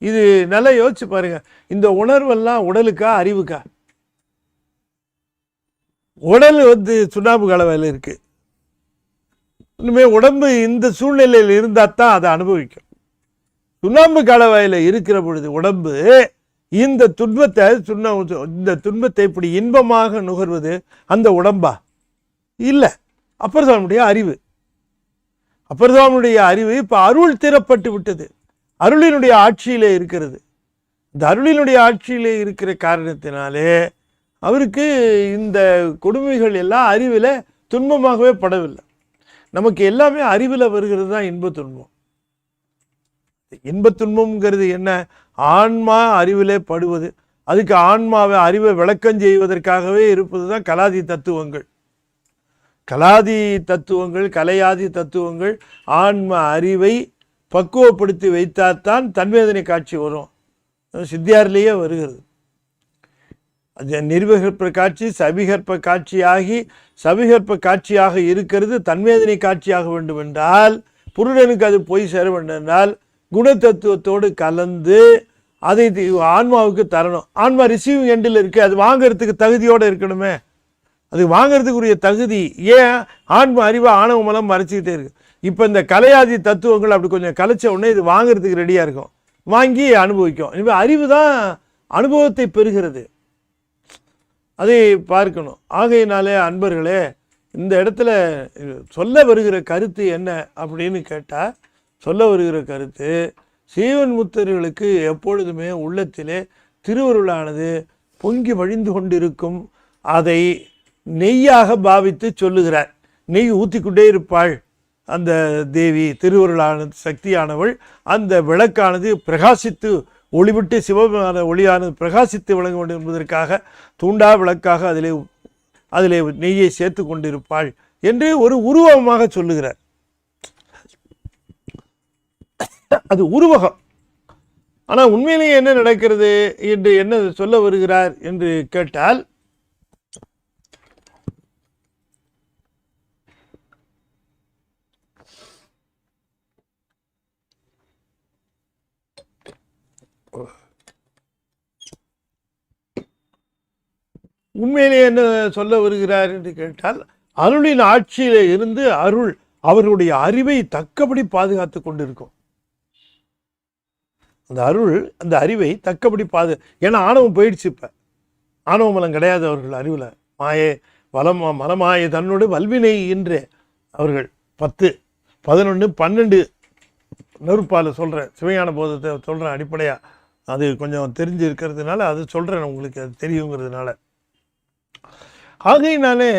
S1: இது நல்லா யோசிச்சு பாருங்க. இந்த உணர்வெல்லாம் உடலுக்கா அறிவுக்கா? உடல் சுண்ணாம்பு கலவையில் இருக்கு. இனிமே உடம்பு இந்த சூழ்நிலையில் இருந்தால் தான் அதை அனுபவிக்கும். சுண்ணாம்பு கலவையில் இருக்கிற பொழுது உடம்பு இந்த துன்பத்தை இப்படி இன்பமாக நுகர்வது அந்த உடம்பா? இல்லை, அப்பர் சுவாமியுடைய அறிவு. அப்பர் சுவாமியுடைய அறிவு இப்போ அருள் திறப்பட்டு விட்டது, அருளினுடைய ஆட்சியிலே இருக்கிறது. இந்த அருளினுடைய ஆட்சியிலே இருக்கிற காரணத்தினாலே அவருக்கு இந்த கொடுமைகள் எல்லாம் அறிவில் துன்பமாகவே படவில்லை. நமக்கு எல்லாமே அறிவில் வருகிறது தான் இன்ப துன்பம். இன்ப துன்பம்ங்கிறது என்ன? ஆன்மா அறிவிலே படுவது. அதுக்கு ஆன்மாவை அறிவை விளக்கம் செய்வதற்காகவே இருப்பது தான் கலாதி தத்துவங்கள். கலாதி தத்துவங்கள், கலையாதி தத்துவங்கள் ஆன்ம அறிவை பக்குவப்படுத்தி வைத்தால்தான் தன்வேதனை காட்சி வரும். சித்தியாரிலேயே வருகிறது. நிர்விகற்ப காட்சி சபிகற்ப காட்சியாகி சபிகற்ப காட்சியாக இருக்கிறது தன்வேதனை காட்சியாக வேண்டும் என்றால், புருடனுக்கு அது போய் சேர வேண்டும் என்றால் குணத்தத்துவத்தோடு கலந்து அதை ஆன்மாவுக்கு தரணும். ஆன்மா ரிசீவிங் எண்டில் இருக்கு, அது வாங்கிறதுக்கு தகுதியோடு இருக்கணுமே. அது வாங்கிறதுக்குரிய தகுதி ஏன்? ஆன்மா அறிவை ஆணவ மலம் மறைச்சிக்கிட்டே இருக்கு. இப்போ இந்த கலையாதி தத்துவங்கள் அப்படி கொஞ்சம் கலைச்ச உடனே இது வாங்கிறதுக்கு ரெடியாக இருக்கும், வாங்கி அனுபவிக்கும். இனிமேல் அறிவு தான் அனுபவத்தை பெறுகிறது, அதை பார்க்கணும். ஆகையினாலே அன்பர்களே, இந்த இடத்துல சொல்ல வருகிற கருத்து என்ன அப்படின்னு கேட்டால், சொல்ல வருகிற கருத்து சீவன் முத்தர்களுக்கு எப்பொழுதுமே உள்ளத்திலே திருவருளானது பொங்கி வழிந்து கொண்டிருக்கும். அதை நெய்யாக பாவித்து சொல்லுகிறார். நெய் ஊற்றிக்கொண்டே இருப்பாள் அந்த தேவி, திருவருளான சக்தியானவள். அந்த விளக்கானது பிரகாசித்து ஒளிவிட்டு சிவமான ஒளியானது பிரகாசித்து விளங்க வேண்டும் என்பதற்காக தூண்டா விளக்காக அதிலே நெய்யை சேர்த்து கொண்டிருப்பாள் என்று ஒரு உருவகமாக சொல்லுகிறார். அது உருவகம். ஆனால் உண்மையிலேயே என்ன நடக்கிறது என்று என்ன சொல்ல வருகிறார் என்று கேட்டால், உண்மையிலே என்ன சொல்ல வருகிறார் என்று கேட்டால், அருளின் ஆட்சியில இருந்து அருள் அவர்களுடைய அறிவை தக்கபடி பாதுகாத்து கொண்டிருக்கும். அந்த அருள் அந்த அறிவை தக்கபடி ஏன்னா ஆணவம் போயிடுச்சு. இப்போ ஆணவ மலம் கிடையாது அவர்கள் அறிவில். மாயே மலமாய தன்னோடு வல்வினை என்று அவர்கள் 10, 11, 12 நெருப்பால் சொல்கிறேன், சிவஞான போதத்தை சொல்கிறேன். அடிப்படையாக அது கொஞ்சம் தெரிஞ்சு இருக்கிறதுனால அது சொல்கிறேன், உங்களுக்கு அது தெரியுங்கிறதுனால. ஆகையினாலே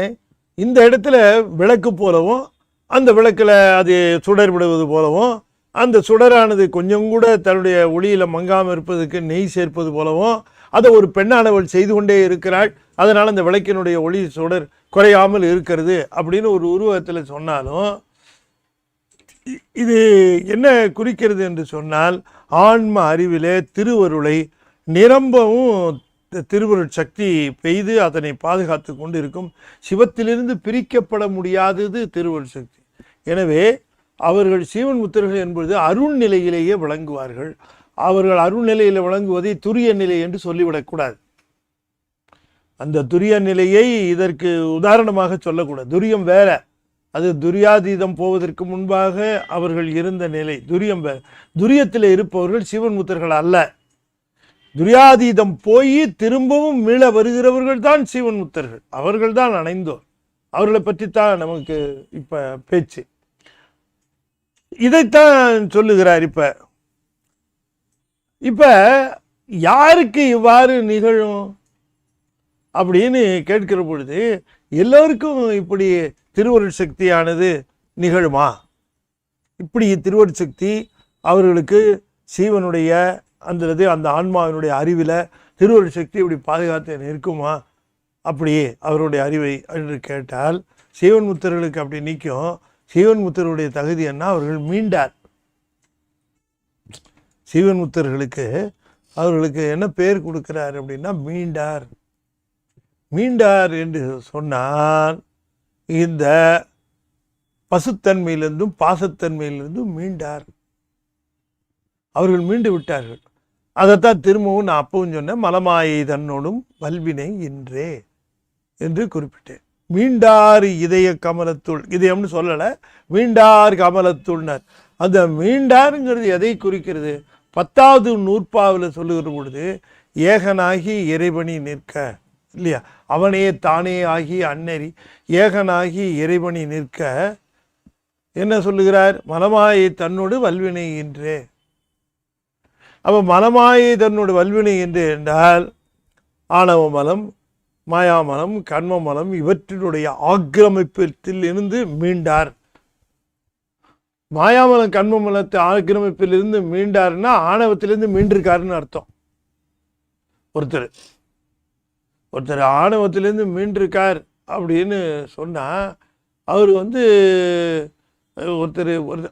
S1: இந்த இடத்துல விளக்கு போலவும், அந்த விளக்கில் அது சுடர் விடுவது போலவும், அந்த சுடரானது கொஞ்சம் கூட தன்னுடைய ஒளியில் மங்காமல் இருப்பதற்கு நெய் சேர்ப்பது போலவும் அதை ஒரு பெண்ணானவள் செய்து கொண்டே இருக்கிறாள். அதனால் அந்த விளக்கினுடைய ஒளி சுடர் குறையாமல் இருக்கிறது அப்படின்னு ஒரு உருவகத்தில் சொன்னாலும், இது என்ன குறிக்கிறது என்று சொன்னால், ஆன்ம அறிவிலே திருவருளை நிரம்பவும் திருவருள் சக்தி பெய்து அதனை பாதுகாத்து கொண்டு இருக்கும். சிவத்திலிருந்து பிரிக்கப்பட முடியாதது திருவருள் சக்தி. எனவே அவர்கள் சீவன் முத்தர்கள் என்பது அருள் நிலையிலேயே விளங்குவார்கள். அவர்கள் அருள் நிலையில் விளங்குவதை துரிய நிலை என்று சொல்லிவிடக்கூடாது. அந்த துரிய நிலையை இதற்கு உதாரணமாக சொல்லக்கூடாது. துரியம் வேற, அது துரியாதீதம் போவதற்கு முன்பாக அவர்கள் இருந்த நிலை. துரியம் வேற. துரியத்தில் இருப்பவர்கள் சிவன் முத்தர்கள் அல்ல. துரியாதீதம் போய் திரும்பவும் மீள வருகிறவர்கள் தான் சிவன் முத்தர்கள். அவர்கள் தான் அணைந்தோர். அவர்களை பற்றித்தான் நமக்கு இப்ப பேச்சு. இதைத்தான் சொல்லுகிறார். இப்ப யாருக்கு இவ்வாறு நிகழும் அப்படின்னு கேட்கிற பொழுது, எல்லோருக்கும் இப்படி திருவருட் சக்தியானது நிகழுமா? இப்படி திருவருட் சக்தி அவர்களுக்கு சீவனுடைய அந்த ஆன்மாவினுடைய அறிவில் திருவருட் சக்தி இப்படி பாதுகாத்து இருக்குமா? அப்படியே அவருடைய அறிவை என்று கேட்டால், சீவன் முத்தர்களுக்கு அப்படி நிற்கும். சீவன் முத்தருடைய தகுதி என்ன? அவர்கள் மீண்டார். சீவன் முத்தர்களுக்கு அவர்களுக்கு என்ன பேர் கொடுக்கிறார் அப்படின்னா மீண்டார். மீண்டார் என்று சொன்னால் இந்த பசுத்தன்மையிலிருந்தும் பாசத்தன்மையிலிருந்தும் மீண்டார். அவர்கள் மீண்டு விட்டார்கள். அதைத்தான் திரும்பவும் நான் அப்பவும் சொன்னேன், மலமாயை தன்னோடும் வல்வினை இன்றே என்று குறிப்பிட்டேன். மீண்டார் இதய கமலத்துள், இதயம்னு சொல்லலை, மீண்டார் கமலத்துள்னர். அந்த மீண்டாருங்கிறது எதை குறிக்கிறது? 10வது நூற்பாவில் சொல்லுகிற பொழுது ஏகனாகி இறைவனி நிற்க, இல்லையா? அவனே தானே ஆகி அந்நெறி ஏகனாகி இறைவனி நிற்க என்ன சொல்லுகிறார்? மலமாயை தன்னோடு வல்வினை என்றே. அப்போ மலமாயை தன்னோடு வல்வினை என்று என்றால் ஆணவ மலம், மாயாமலம், கண்ம மலம் இவற்றினுடைய ஆக்கிரமிப்பத்தில் இருந்து மீண்டார். மாயாமலம் கண்ம மலத்தை ஆக்கிரமிப்பில் இருந்து மீண்டார்னா ஆணவத்திலிருந்து மீண்டிருக்காருன்னு அர்த்தம். ஒருத்தர் ஆணவத்திலேருந்து மீண்டிருக்கார் அப்படின்னு சொன்னால், அவர்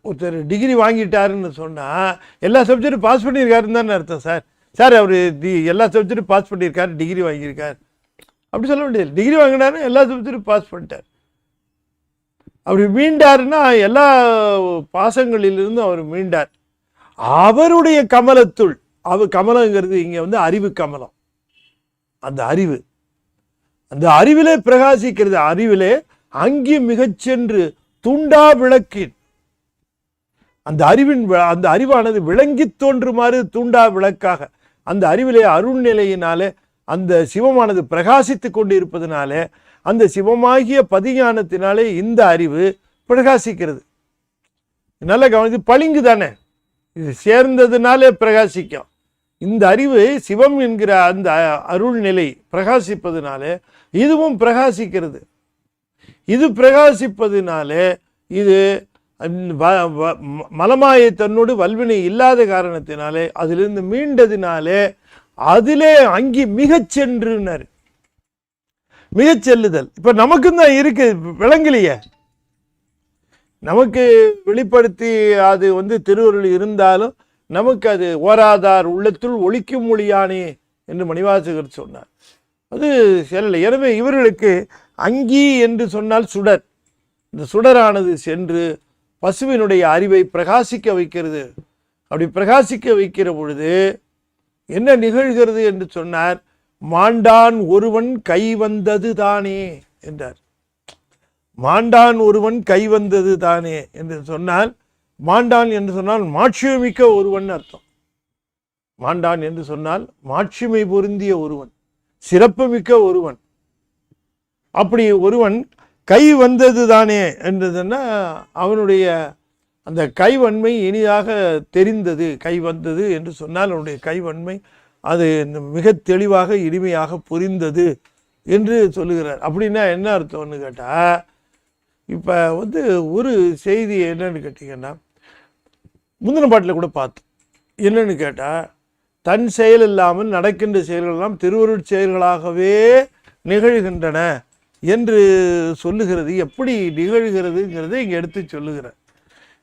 S1: ஒருத்தர் டிகிரி வாங்கிட்டாருன்னு சொன்னால் எல்லா சப்ஜெக்டும் பாஸ் பண்ணியிருக்காருன்னு தானே அர்த்தம். சார் அவர் எல்லா சப்ஜெக்டும் பாஸ் பண்ணியிருக்காரு, டிகிரி வாங்கியிருக்கார் அப்படி சொல்ல முடியாது. டிகிரி வாங்கினாரு, எல்லா சப்ஜெக்டும் பாஸ் பண்ணிட்டார். அப்படி மீண்டாருன்னா எல்லா பாசங்களிலிருந்து அவர் மீண்டார். அவருடைய கமலத்துள், கமலங்கிறது இங்கே அறிவு கமலம். அந்த அறிவிலே பிரகாசிக்கிறது. அறிவிலே அங்கி மிகச்சென்று துண்டா விளக்கின், அந்த அறிவானது விளங்கி தோன்றுமாறு தூண்டா விளக்காக அந்த அறிவிலே அருள்நிலையினாலே அந்த சிவமானது பிரகாசித்து கொண்டு இருப்பதனாலே, அந்த சிவமாகிய பதிஞானத்தினாலே இந்த அறிவு பிரகாசிக்கிறது. நல்ல கவனித்து, பளிங்கு தானே, இது சேர்ந்ததுனாலே பிரகாசிக்கும். இந்த அறிவு சிவம் என்கிற அந்த அருள்நிலை பிரகாசிப்பதுனாலே இதுவும் பிரகாசிக்கிறது. இது பிரகாசிப்பதினாலே இது மலமாயை தன்னோடு வல்வினை இல்லாத காரணத்தினாலே அதிலிருந்து மீண்டதினாலே அதிலே அங்கி மிகச்சென்றுனர். மிகச் செல்லுதல் இப்ப நமக்கும் தான் இருக்கு, விளங்கலையே. நமக்கு வெளிப்படுத்தி அது திருவருள் இருந்தாலும் நமக்கு அது ஓராதார் உள்ளத்துள் ஒளிக்கும் மொழியானே என்று மணிவாசகர் சொன்னார். அது செல்லலை. எனவே இவர்களுக்கு அங்கி என்று சொன்னால் சுடர். இந்த சுடரானது சென்று பசுவினுடைய அறிவை பிரகாசிக்க வைக்கிறது. அப்படி பிரகாசிக்க வைக்கிற பொழுது என்ன நிகழ்கிறது என்று சொன்னார், மாண்டான் ஒருவன் கை வந்தது தானே என்றார். மாண்டான் ஒருவன் கை வந்தது தானே என்று சொன்னால், மாண்டான் என்று சொன்னால் மாட்சிமிக்க ஒருவன் அர்த்தம். மாண்டான் என்று சொன்னால் மாட்சிமை பொருந்திய ஒருவன், சிறப்புமிக்க ஒருவன். அப்படி ஒருவன் கை வந்தது தானே என்றதுன்னா அவனுடைய அந்த கைவன்மை இனிதாக தெரிந்தது. கை வந்தது என்று சொன்னால் அவனுடைய கைவன்மை அது மிக தெளிவாக இனிமையாக புரிந்தது என்று சொல்லுகிறார். அப்படின்னா என்ன அர்த்தம்னு கேட்டால், இப்போ ஒரு செய்தி என்னன்னு கேட்டிங்கன்னா, முந்தின பாட்டில் கூட பார்த்தோம். என்னன்னு கேட்டால், தன் செயல் இல்லாமல் நடக்கின்ற செயல்களெல்லாம் திருவருட் செயல்களாகவே நிகழ்கின்றன என்று சொல்லுகிறது. எப்படி நிகழ்கிறதுங்கிறதை இங்கே எடுத்து சொல்லுகிறார்.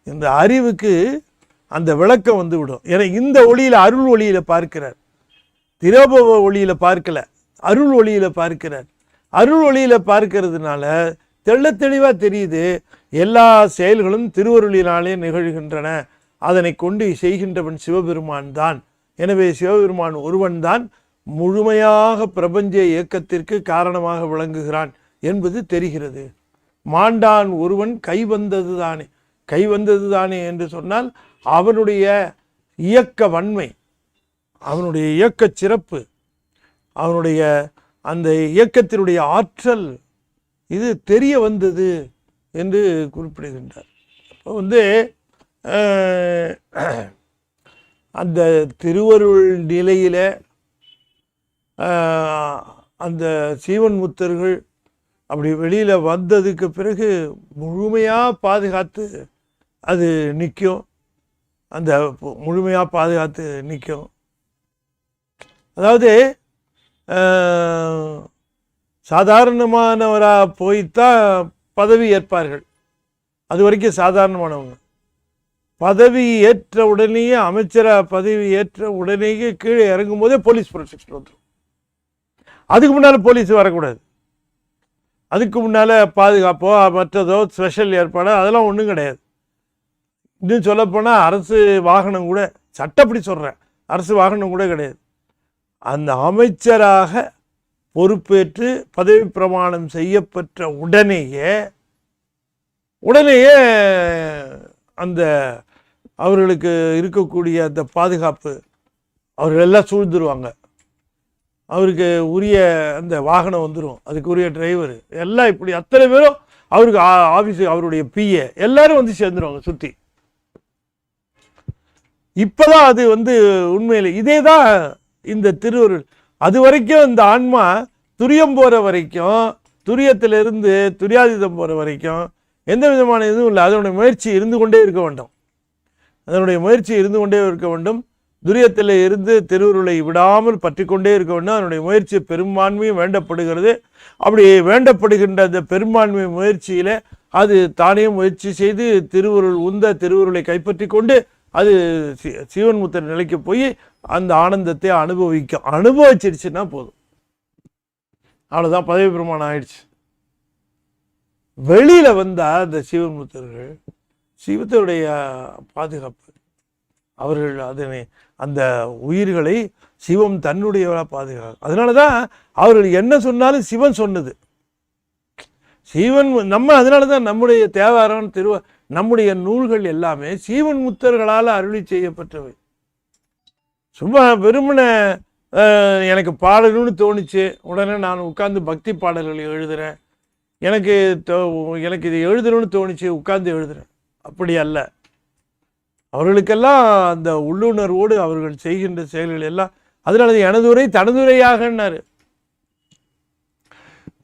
S1: இந்த அறிவுக்கு அந்த விளக்கம் விடும். ஏன்னா இந்த ஒளியில் அருள் ஒளியில் பார்க்கிறார், திரோபவ ஒளியில் பார்க்கல, அருள் ஒளியில் பார்க்கிறார். அருள் ஒளியில் பார்க்கறதுனால தெள்ள தெளிவாக தெரியுது, எல்லா செயல்களும் திருவருளினாலே நிகழ்கின்றன. அதனை கொண்டு செய்கின்றவன் சிவபெருமான் தான். எனவே சிவபெருமான் ஒருவன் தான் முழுமையாக பிரபஞ்ச இயக்கத்திற்கு காரணமாக விளங்குகிறான் என்பது தெரிகிறது. மாண்டான் ஒருவன் கைவந்தது தானே. கைவந்தது தானே என்று சொன்னால் அவனுடைய இயக்க வன்மை, அவனுடைய இயக்க சிறப்பு, அவனுடைய அந்த இயக்கத்தினுடைய ஆற்றல் இது தெரிய வந்தது என்று குறிப்பிடுகின்றார். இப்போ அந்த திருவருள் நிலையில அந்த சீவன் முத்தர்கள் அப்படி வெளியில் வந்ததுக்கு பிறகு முழுமையாக பாதுகாத்து அது நிற்கும். அந்த முழுமையாக பாதுகாத்து நிற்கும். அதாவது சாதாரணமானவராக போய்த்தான் பதவி ஏற்பார்கள். அது வரைக்கும் சாதாரணமானவங்க. பதவி ஏற்ற உடனேயே, அமைச்சராக பதவி ஏற்ற உடனேயே கீழே இறங்கும் போதே போலீஸ் ப்ரொடெக்ஷன் வந்துடும். அதுக்கு முன்னால் போலீஸ் வரக்கூடாது. அதுக்கு முன்னால் பாதுகாப்போ மற்றதோ ஸ்பெஷல் ஏற்பாடோ அதெல்லாம் ஒன்றும் கிடையாது. இன்னும் சொல்லப்போனால் அரசு வாகனம் கூட, சட்டப்படி சொல்கிறேன், அரசு வாகனம் கூட கிடையாது. அந்த அமைச்சராக பொறுப்பேற்று பதவி பிரமாணம் செய்யப்பட்ட உடனேயே அந்த அவர்களுக்கு இருக்கக்கூடிய அந்த பாதுகாப்பு அவர்கள் எல்லாம் சூழ்ந்துருவாங்க. அவருக்கு உரிய அந்த வாகனம் வந்துடும், அதுக்கு உரிய டிரைவர் எல்லாம், இப்படி அத்தனை பேரும் அவருக்கு ஆஃபீஸு, அவருடைய பிஏ எல்லாரும் வந்து சேர்ந்துருவாங்க சுற்றி. இப்போதான் அது உண்மையில் இதே தான் இந்த திருவருள். அது வரைக்கும் இந்த ஆன்மா துரியம் போகிற வரைக்கும், துரியத்திலிருந்து துரியாதீதம் போகிற வரைக்கும் எந்த விதமான இதுவும் இல்லை. அதனுடைய முயற்சி இருந்து கொண்டே இருக்க வேண்டும். அதனுடைய முயற்சி இருந்து கொண்டே இருக்க வேண்டும். துரியத்தில் இருந்து திருவுருளை விடாமல் பற்றி கொண்டே இருக்க வேண்டும். அதனுடைய முயற்சி பெரும்பான்மையும் வேண்டப்படுகிறது. அப்படி வேண்டப்படுகின்ற அந்த பெரும்பான்மை முயற்சியில் அது தானே முயற்சி செய்து திருவுருள் திருவுருளை கைப்பற்றி கொண்டு அது சீவன் முத்தர் நிலைக்கு போய் அந்த ஆனந்தத்தை அனுபவிச்சிடுச்சுன்னா போதும். அவ்வளோதான், பதவி பிரமாணம் ஆயிடுச்சு. வெளியில் வந்தால் அந்த சீவன் முத்தர்கள் சிவத்துடைய பாதுகாப்பு, அவர்கள் அதனை அந்த உயிர்களை சிவம் தன்னுடையவராக பாதுகாக்கும். அதனால தான் அவர்கள் என்ன சொன்னாலும் சிவன் சொன்னது. சீவன் அதனால தான் நம்முடைய தேவாரம் நம்முடைய நூல்கள் எல்லாமே சீவன் முத்தர்களால் அருளி செய்யப்பட்டவை. சும்மா வெறுமன எனக்கு பாடணும்னு தோணுச்சு, உடனே நான் உட்கார்ந்து பக்தி பாடல்களை எழுதுகிறேன், எனக்கு இது எழுதணும்னு தோணுச்சு உட்கார்ந்து எழுதுகிறேன், அப்படி அல்ல. அவர்களுக்கெல்லாம் அந்த உள்ளுணர்வோடு அவர்கள் செய்கின்ற செயல்கள் எல்லாம், அதனால எனதுரை தனதுரையாகன்னாரு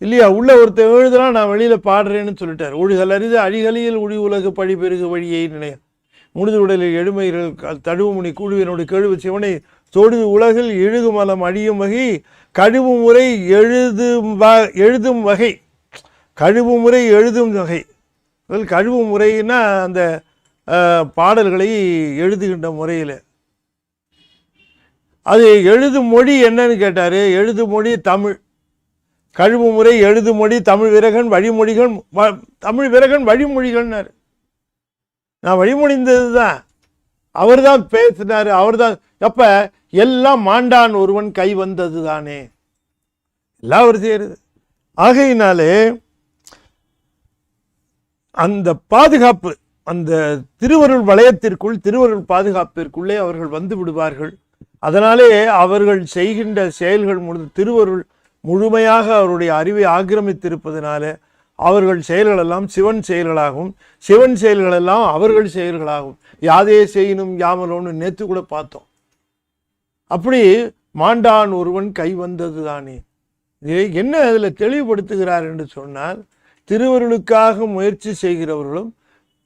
S1: இல்லையா. உள்ள ஒருத்தர் எழுதுனா நான் வெளியில் பாடுறேன்னு சொல்லிட்டார். ஒழுகல் அரிது அழிகலியில் ஒளி உலகு பழி பெருகு வழியை நினைய முழுது உடலில் எழுமைகள் தழுவுமுனி கூடுவினோடு கழுவு சிவனை தொழுது உலகில் இழுகுமலம் அழியும் வகை கழுவு முறை எழுதும் வகை. கழுவு முறை எழுதும் வகை. கழுவு முறைன்னா அந்த பாடல்களை எழுதுகின்ற முறையில் அது எழுதும் மொழி என்னன்னு கேட்டார். எழுதும் மொழி தமிழ். கழுவு முறை எழுது மொழி தமிழ் விரகன் வழிமொழிகள், தமிழ் விரகன் வழிமொழிகள்னார். நான் வழிமொழிந்தது தான், அவர் தான் பேசினார், அவர் தான். அப்ப எல்லாம் மாண்டான் ஒருவன் கை வந்தது தானே, எல்லாம் அவர் செய்யறது. ஆகையினாலே அந்த பாதுகாப்பு, அந்த திருவருள் வளையத்திற்குள், திருவருள் பாதுகாப்பிற்குள்ளே அவர்கள் வந்து விடுவார்கள். அதனாலே அவர்கள் செய்கின்ற செயல்கள் திருவருள் முழுமையாக அவருடைய அறிவை ஆக்கிரமித்திருப்பதனால அவர்கள் செயல்களெல்லாம் சிவன் செயல்களாகும், சிவன் செயல்களெல்லாம் அவர்கள் செயல்களாகும். யாதே செய்யணும் யாமலோன்னு நேற்று கூட பார்த்தோம். அப்படி மாண்டான் ஒருவன் கை வந்தது தானே. இதை என்ன அதில் தெளிவுபடுத்துகிறார் என்று சொன்னால், திருவருளுக்காக முயற்சி செய்கிறவர்களும்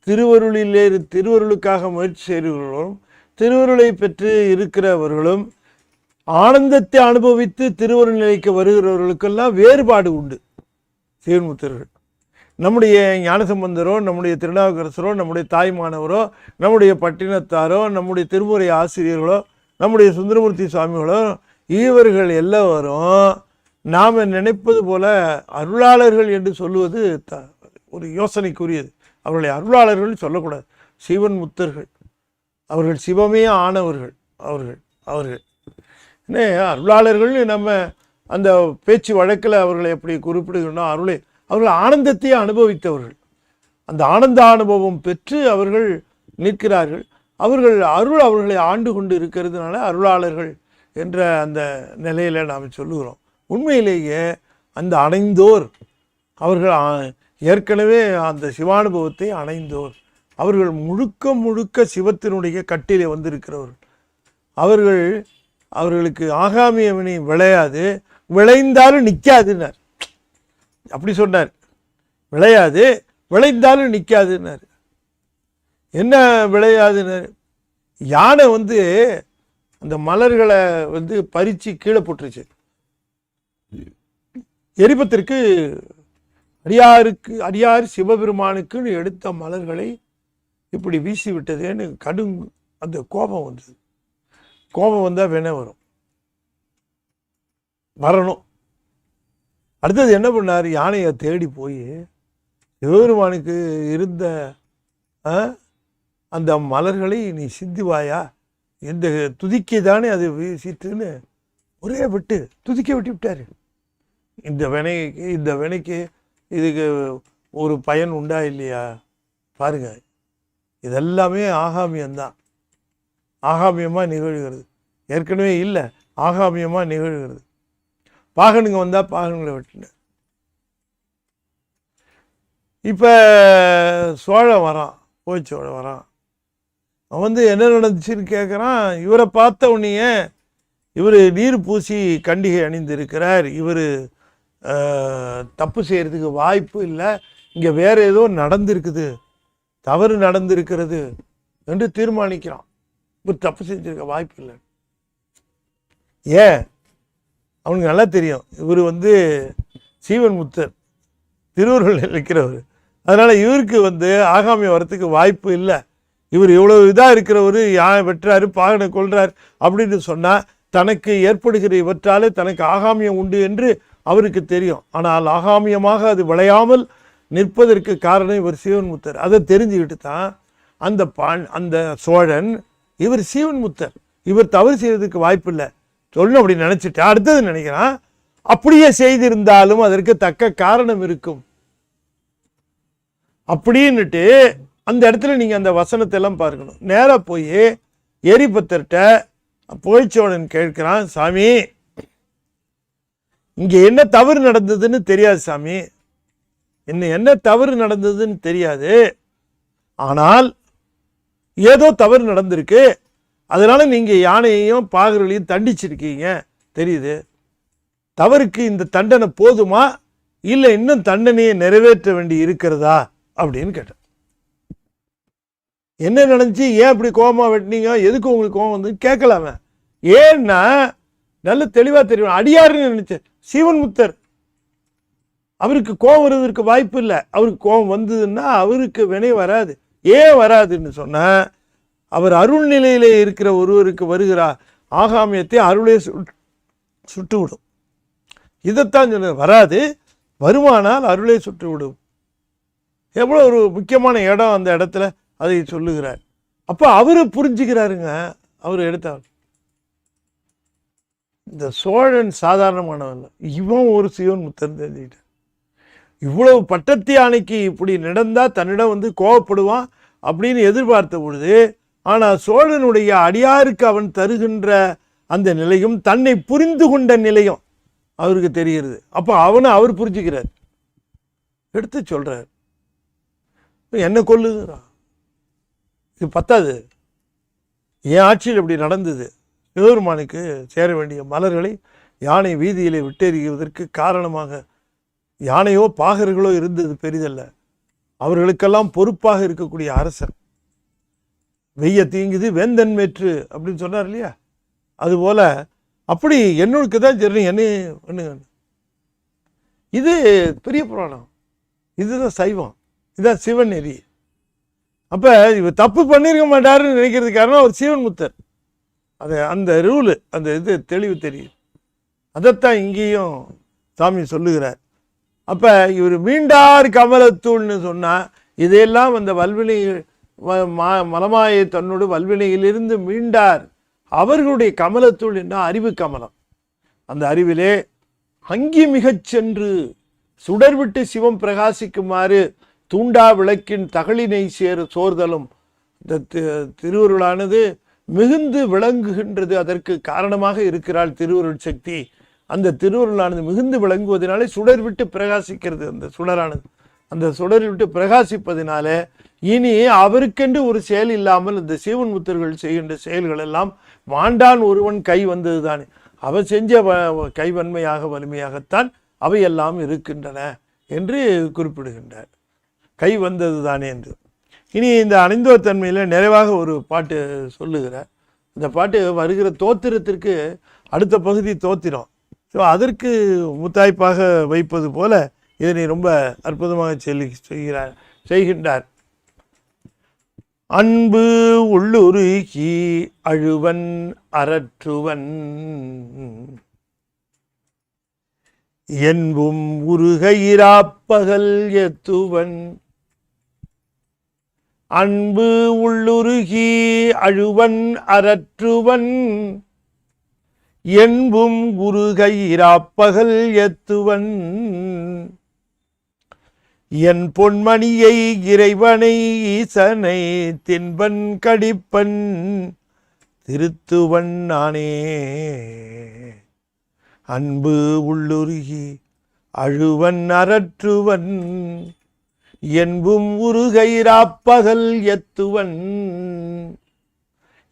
S1: திருவருளுக்காக முயற்சி செய்கிறவர்களும் திருவருளை பெற்று இருக்கிறவர்களும் ஆனந்தத்தை அனுபவித்து திருவருள் நிலைக்கு வருகிறவர்களுக்கெல்லாம் வேறுபாடு உண்டு. சீவன்முத்தர்கள் நம்முடைய ஞானசம்பந்தரோ, நம்முடைய திருநாவுக்கரசரோ, நம்முடைய தாய்மானவரோ, நம்முடைய பட்டினத்தாரோ, நம்முடைய திருமுறை ஆசிரியர்களோ, நம்முடைய சுந்தரமூர்த்தி சுவாமிகளோ, இவர்கள் எல்லாரும் நாம் நினைப்பது போல அருளாளர்கள் என்று சொல்லுவது ஒரு யோசனைக்குரியது. அவர்களை அருளாளர்கள் சொல்லக்கூடாது. சிவன் முத்தர்கள், அவர்கள் சிவமே ஆனவர்கள். அவர்கள் என்ன அருளாளர்கள்னு நம்ம அந்த பேச்சு வழக்கில் அவர்களை எப்படி குறிப்பிடுகிறோம், அவர்கள் ஆனந்தத்தையே அனுபவித்தவர்கள். அந்த ஆனந்த அனுபவம் பெற்று அவர்கள் நிற்கிறார்கள். அருள் அவர்களை ஆண்டு கொண்டு இருக்கிறதுனால அருளாளர்கள் என்ற அந்த நிலையில் நாம் சொல்லுகிறோம். உண்மையிலேயே அந்த அணைந்தோர் அவர்கள் ஏற்கனவே அந்த சிவானுபவத்தை அணைந்தோர். அவர்கள் முழுக்க முழுக்க சிவத்தினுடைய கட்டிலே வந்திருக்கிறவர்கள். அவர்களுக்கு ஆகாமிய வினை விளையாது, விளைந்தாலும் நிற்காதுன்னார். அப்படி சொன்னார். விளையாது, விளைந்தாலும் நிற்காதுன்னார். என்ன விளையாதுன்னார்? யானை அந்த மலர்களை பறித்து கீழே போட்டுருச்சு. எரிபத்திற்கு அடியார் சிவபெருமானுக்குன்னு எடுத்த மலர்களை இப்படி வீசி விட்டதேன்னு அந்த கோபம் வந்தது. கோபம் வந்தால் வேணா வரணும். அடுத்தது என்ன பண்ணார்? யானையை தேடி போய் சிவபெருமானுக்கு இருந்த அந்த மலர்களை நீ சிந்துவாயா, இந்த துதிக்கை தானே அது வீசிட்டுன்னு ஒரே விட்டு துதிக்க விட்டார். இந்த வினைக்கு இதுக்கு ஒரு பயன் உண்டா இல்லையா பாருங்க. இதெல்லாமே ஆகாமியம்தான், ஆகாமியமாக நிகழ்கிறது. ஏற்கனவே இல்லை, ஆகாமியமாக நிகழ்கிறது. பாகனுங்க வந்தால் பாகன்களை விட்டுன. இப்போ சோழன் வரான், சோழன் வரான். அவன் என்ன நடந்துச்சுன்னு கேட்குறான். இவரை பார்த்த உடனே இவர் நீர் பூசி கண்டிகை அணிந்திருக்கிறார், இவர் தப்பு செய்கிறதுக்கு வாய்ப்பு இல்லை, இங்கே வேறு ஏதோ நடந்திருக்குது, தவறு நடந்திருக்கிறது என்று தீர்மானிக்கிறான். இவர் தப்பு செஞ்சிருக்க வாய்ப்பு இல்லை. ஏன்? அவனுக்கு நல்லா தெரியும் இவர் சீவன் முத்தர், திருவருள் இருக்கிறவர். அதனால் இவருக்கு ஆகாமியம் வரத்துக்கு வாய்ப்பு இல்லை. இவர் இவ்வளோ இதாக இருக்கிறவர், யான் வெட்டுறாரு, பாகனை கொள்றார் அப்படின்னு சொன்னால் தனக்கு ஏற்படுகிற இவற்றாலே தனக்கு ஆகாமியம் உண்டு என்று அவருக்கு தெரியும். ஆனால் ஆகாமியமாக அது விளையாமல் நிற்பதற்கு காரணம் இவர் சீவன் முத்தர். அதை தெரிஞ்சுக்கிட்டு தான் அந்த சோழன் இவர் சீவன் முத்தர், இவர் தவறு செய்வதற்கு வாய்ப்பு இல்லை சொல்லணும் அப்படி நினச்சிட்டு அடுத்தது நினைக்கிறான், அப்படியே செய்திருந்தாலும் அதற்கு தக்க காரணம் இருக்கும் அப்படின்னுட்டு அந்த இடத்துல நீங்கள் அந்த வசனத்தை எல்லாம் பார்க்கணும். நேராக போய் எரிபத்தர்கிட்ட புகழ்ச்சோழன் கேட்கிறான், சாமி இங்கே என்ன தவறு நடந்ததுன்னு தெரியாது சாமி, என்ன தவறு நடந்ததுன்னு தெரியாது, ஆனால் ஏதோ தவறு நடந்திருக்கு, அதனால நீங்கள் யானையையும் பாகர்களையும் தண்டிச்சிருக்கீங்க தெரியுது. தவறுக்கு இந்த தண்டனை போதுமா, இல்லை இன்னும் தண்டனையை நிறைவேற்ற வேண்டி இருக்கிறதா அப்படின்னு கேட்டேன். என்ன நடந்துச்சு, ஏன் இப்படி கோபமாக வெட்டினீங்க, எதுக்கு உங்களுக்கு கோபம் வந்து கேட்கலாமே. ஏன்னா நல்ல தெளிவாக தெரியும், அடியாருன்னு நினைச்சேன். சீவன் முத்தர், அவருக்கு கோபம் வருவதற்கு வாய்ப்பு இல்லை. அவருக்கு கோபம் வந்ததுன்னா அவருக்கு வினை வராது. ஏன் வராதுன்னு சொன்ன, அவர் அருள் நிலையிலே இருக்கிற ஒருவருக்கு வருகிறார் ஆகாமியத்தை அருளே சுட்டு விடும். இதைத்தான் சொல்ல, வராது, வருமானால் அருளே சுட்டு விடும். எவ்வளோ ஒரு முக்கியமான இடம் அந்த இடத்துல அதை சொல்லுகிறார். அப்போ அவரு புரிஞ்சுக்கிறாருங்க. அவர் எடுத்தார். இந்த சோழன் சாதாரணமானவன், இவன் ஒரு சிவன் முத்தன் தெரிஞ்சுக்கிட்டான். இவ்வளவு பட்டத்து யானைக்கு இப்படி நடந்தால் தன்னிடம் கோவப்படுவான் அப்படின்னு எதிர்பார்த்த பொழுது, ஆனால் சோழனுடைய அடியாருக்கு அவன் தருகின்ற அந்த நிலையும் தன்னை புரிந்து கொண்ட நிலையும் அவருக்கு தெரிகிறது. அப்போ அவர் புரிஞ்சுக்கிறார், எடுத்து சொல்றார், என்ன கொல்லுகிறான், இது பத்தாது, என் ஆட்சியில் இப்படி நடந்தது, சிவபெருமானுக்கு சேர வேண்டிய மலர்களை யானை வீதியிலே விட்டெறிவதற்கு காரணமாக யானையோ பாகர்களோ இருந்தது பெரிதல்ல, அவர்களுக்கெல்லாம் பொறுப்பாக இருக்கக்கூடிய அரசர். வெய்ய தீங்குது வேந்தன் மேற்று அப்படின்னு சொன்னார் இல்லையா, அதுபோல அப்படி என்னுக்கு தான் சரி என்ன பண்ணுங்க. இது பெரிய புராணம், இதுதான் சைவம், இதுதான் சிவன் நெறி. அப்போ இவர் தப்பு பண்ணியிருக்க மாட்டாருன்னு நினைக்கிறது காரணம் அவர் சீவன் முத்தர். அந்த ரூலு, அந்த இது தெளிவு தெரியும். அதைத்தான் இங்கேயும் சாமி சொல்லுகிறார். அப்போ இவர் மீண்டார் கமலத்தூள்னு சொன்னால் இதையெல்லாம் அந்த வல்வினை மலமாயை தன்னோடு வல்வினையிலிருந்து மீண்டார் அவர்களுடைய கமலத்துள் என்ன அறிவு கமலம். அந்த அறிவிலே அங்கி மிகச் சென்று சுடர்விட்டு சிவம் பிரகாசிக்குமாறு தூண்டா விளக்கின் தகளினை சோர்தலும். இந்த திருவருளானது மிகுந்து விளங்குகின்றது. அதற்கு காரணமாக இருக்கிறாள் திருவருள் சக்தி. அந்த திருவருளானது மிகுந்து விளங்குவதனாலே சுடர் விட்டு பிரகாசிக்கிறது. அந்த சுடரானது அந்த சுடர் விட்டு பிரகாசிப்பதினால இனி அவருக்கென்று ஒரு செயல் இல்லாமல் இந்த சீவன் முத்தர்கள் செய்கின்ற செயல்கள் எல்லாம் மாண்டான் ஒருவன் கை வந்தது தானே. அவர் செஞ்ச கைவன்மையாக வலிமையாகத்தான் அவையெல்லாம் இருக்கின்றன என்று குறிப்பிடுகின்றார். கை வந்தது தானே என்று. இனி இந்த அணைந்தோர் தன்மையில் நிறைவாக ஒரு பாட்டு சொல்லுகிறார். இந்த பாட்டு வருகிற தோத்திரத்திற்கு அடுத்த பகுதி தோத்திரம். ஸோ அதற்கு முத்தாய்ப்பாக வைப்பது போல இதனை ரொம்ப அற்புதமாக செய்கின்றார். அன்பு உள்ளுருகி அழுவன் அரற்றுவன் என்பும் உருகையிராப்பகல் எத்துவன். அன்பு உள்ளுருகி அழுவன் அரற்றுவன் என்பும் உருகையிராப்பகல் எத்துவன். என் பொன்மணியை இறைவனை ஈசனை தின்பன் கடிப்பன் திருத்துவன் நானே. அன்பு உள்ளுருகி அழுவன் அரற்றுவன் என்பும் உருகையிராப்பகல் எத்துவன்.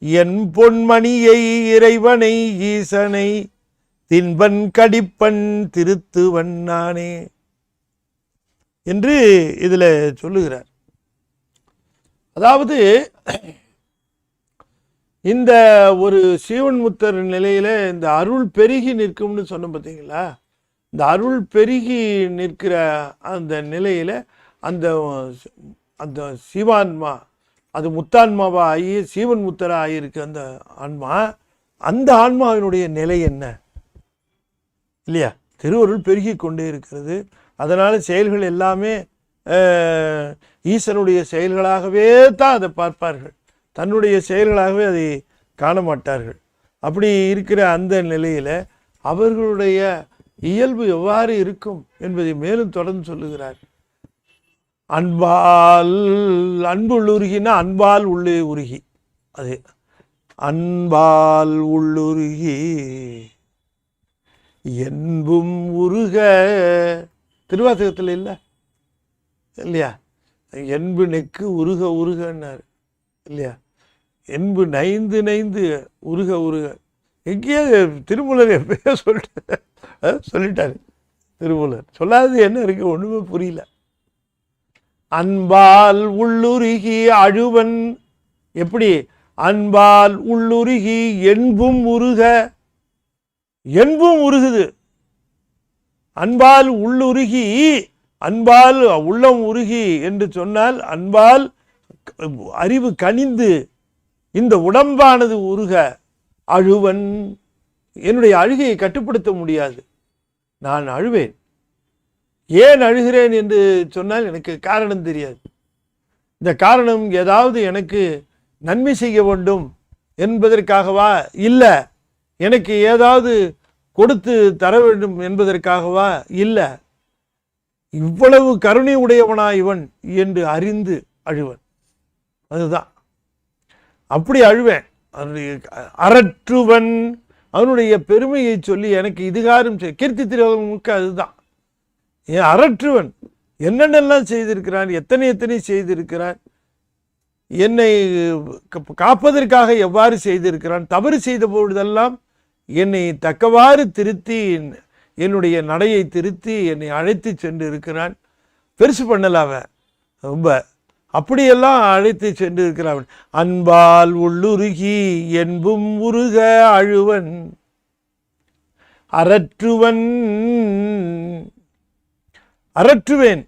S1: என் பொன்மணியை இறைவனை ஈசனை தின்பன் கடிப்பன் திருத்துவன் நானே என்று இதில் சொல்லுகிறார். அதாவது இந்த ஒரு சீவன் முத்தர் நிலையில இந்த அருள் பெருகி நிற்கும்னு சொன்ன பார்த்தீங்களா. இந்த அருள் பெருகி நிற்கிற அந்த நிலையில அந்த அந்த சிவான்மா அது முத்தான்மாவா ஆகி சீவன் முத்தரா ஆகியிருக்கு அந்த ஆன்மா. அந்த ஆன்மாவினுடைய நிலை என்ன இல்லையா? திருவருள் பெருகி கொண்டே இருக்கிறது. அதனால செயல்கள் எல்லாமே ஈசனுடைய செயல்களாகவே தான் அதை பார்ப்பார்கள். தன்னுடைய செயல்களாகவே அதை காண மாட்டார்கள். அப்படி இருக்கிற அந்த நிலையில அவர்களுடைய இயல்பு எவ்வாறு இருக்கும் என்பதை மேலும் தொடர்ந்து சொல்லுகிறார். அன்பால் அன்பு உள்ளுருகினா அன்பால் உள்ளே உருகி, அது அன்பால் உள்ளுருகி என்பும் உருக திருவாசகத்தில் இல்லை இல்லையா? என்பு நெக்கு உருக உருகன்னாரு இல்லையா? என்பு நைந்து நைந்து உருக உருக. எங்கேயோ திருமூலர் எப்பயோ சொல்லிட்டாரு. திருமூலர் சொல்லாதது என்ன இருக்கு? ஒண்ணுமே புரியல. அன்பால் உள்ளுருகி அழுவன் எப்படி? அன்பால் உள்ளுருகி என்பும் உருக. என்பும் உருகுது. அன்பால் உள்ளுருகி, அன்பால் உள்ளம் உருகி என்று சொன்னால் அன்பால் அறிவு கனிந்து இந்த உடம்பானது உருக. அழுவன், என்னுடைய அழுகையை கட்டுப்படுத்த முடியாது, நான் அழுவேன். ஏன் அழுகிறேன் என்று சொன்னால் எனக்கு காரணம் தெரியாது. இந்த காரணம் ஏதாவது எனக்கு நன்மை செய்ய வேண்டும் என்பதற்காகவா, இல்லை எனக்கு ஏதாவது கொடுத்து தர வேண்டும் என்பதற்காகவா, இல்லை இவ்வளவு கருணை உடையவனா இவன் என்று அறிந்து அழுவன். அதுதான் அப்படி அழுவேன். அரற்றுவன், அவனுடைய பெருமையை சொல்லி எனக்கு இதுகாரம் கீர்த்தி திருவமுக்கு அதுதான். ஏன் அரற்றுவன்? என்னென்னலாம் செய்திருக்கிறான், எத்தனை செய்திருக்கிறான், என்னை காப்பதற்காக எவ்வாறு செய்திருக்கிறான், தவறு செய்த பொழுதெல்லாம் என்னை தக்கவாறு திருத்தி என்னுடைய நடையை திருத்தி என்னை அழைத்து சென்று இருக்கிறான். பெருசு பண்ணலாவ ரொம்ப, அப்படியெல்லாம் அழைத்து சென்று இருக்கிறான். அன்பால் உள்ளுருகி என்பும் உருக அழுவன் அரற்றுவன். அரற்றுவேன்.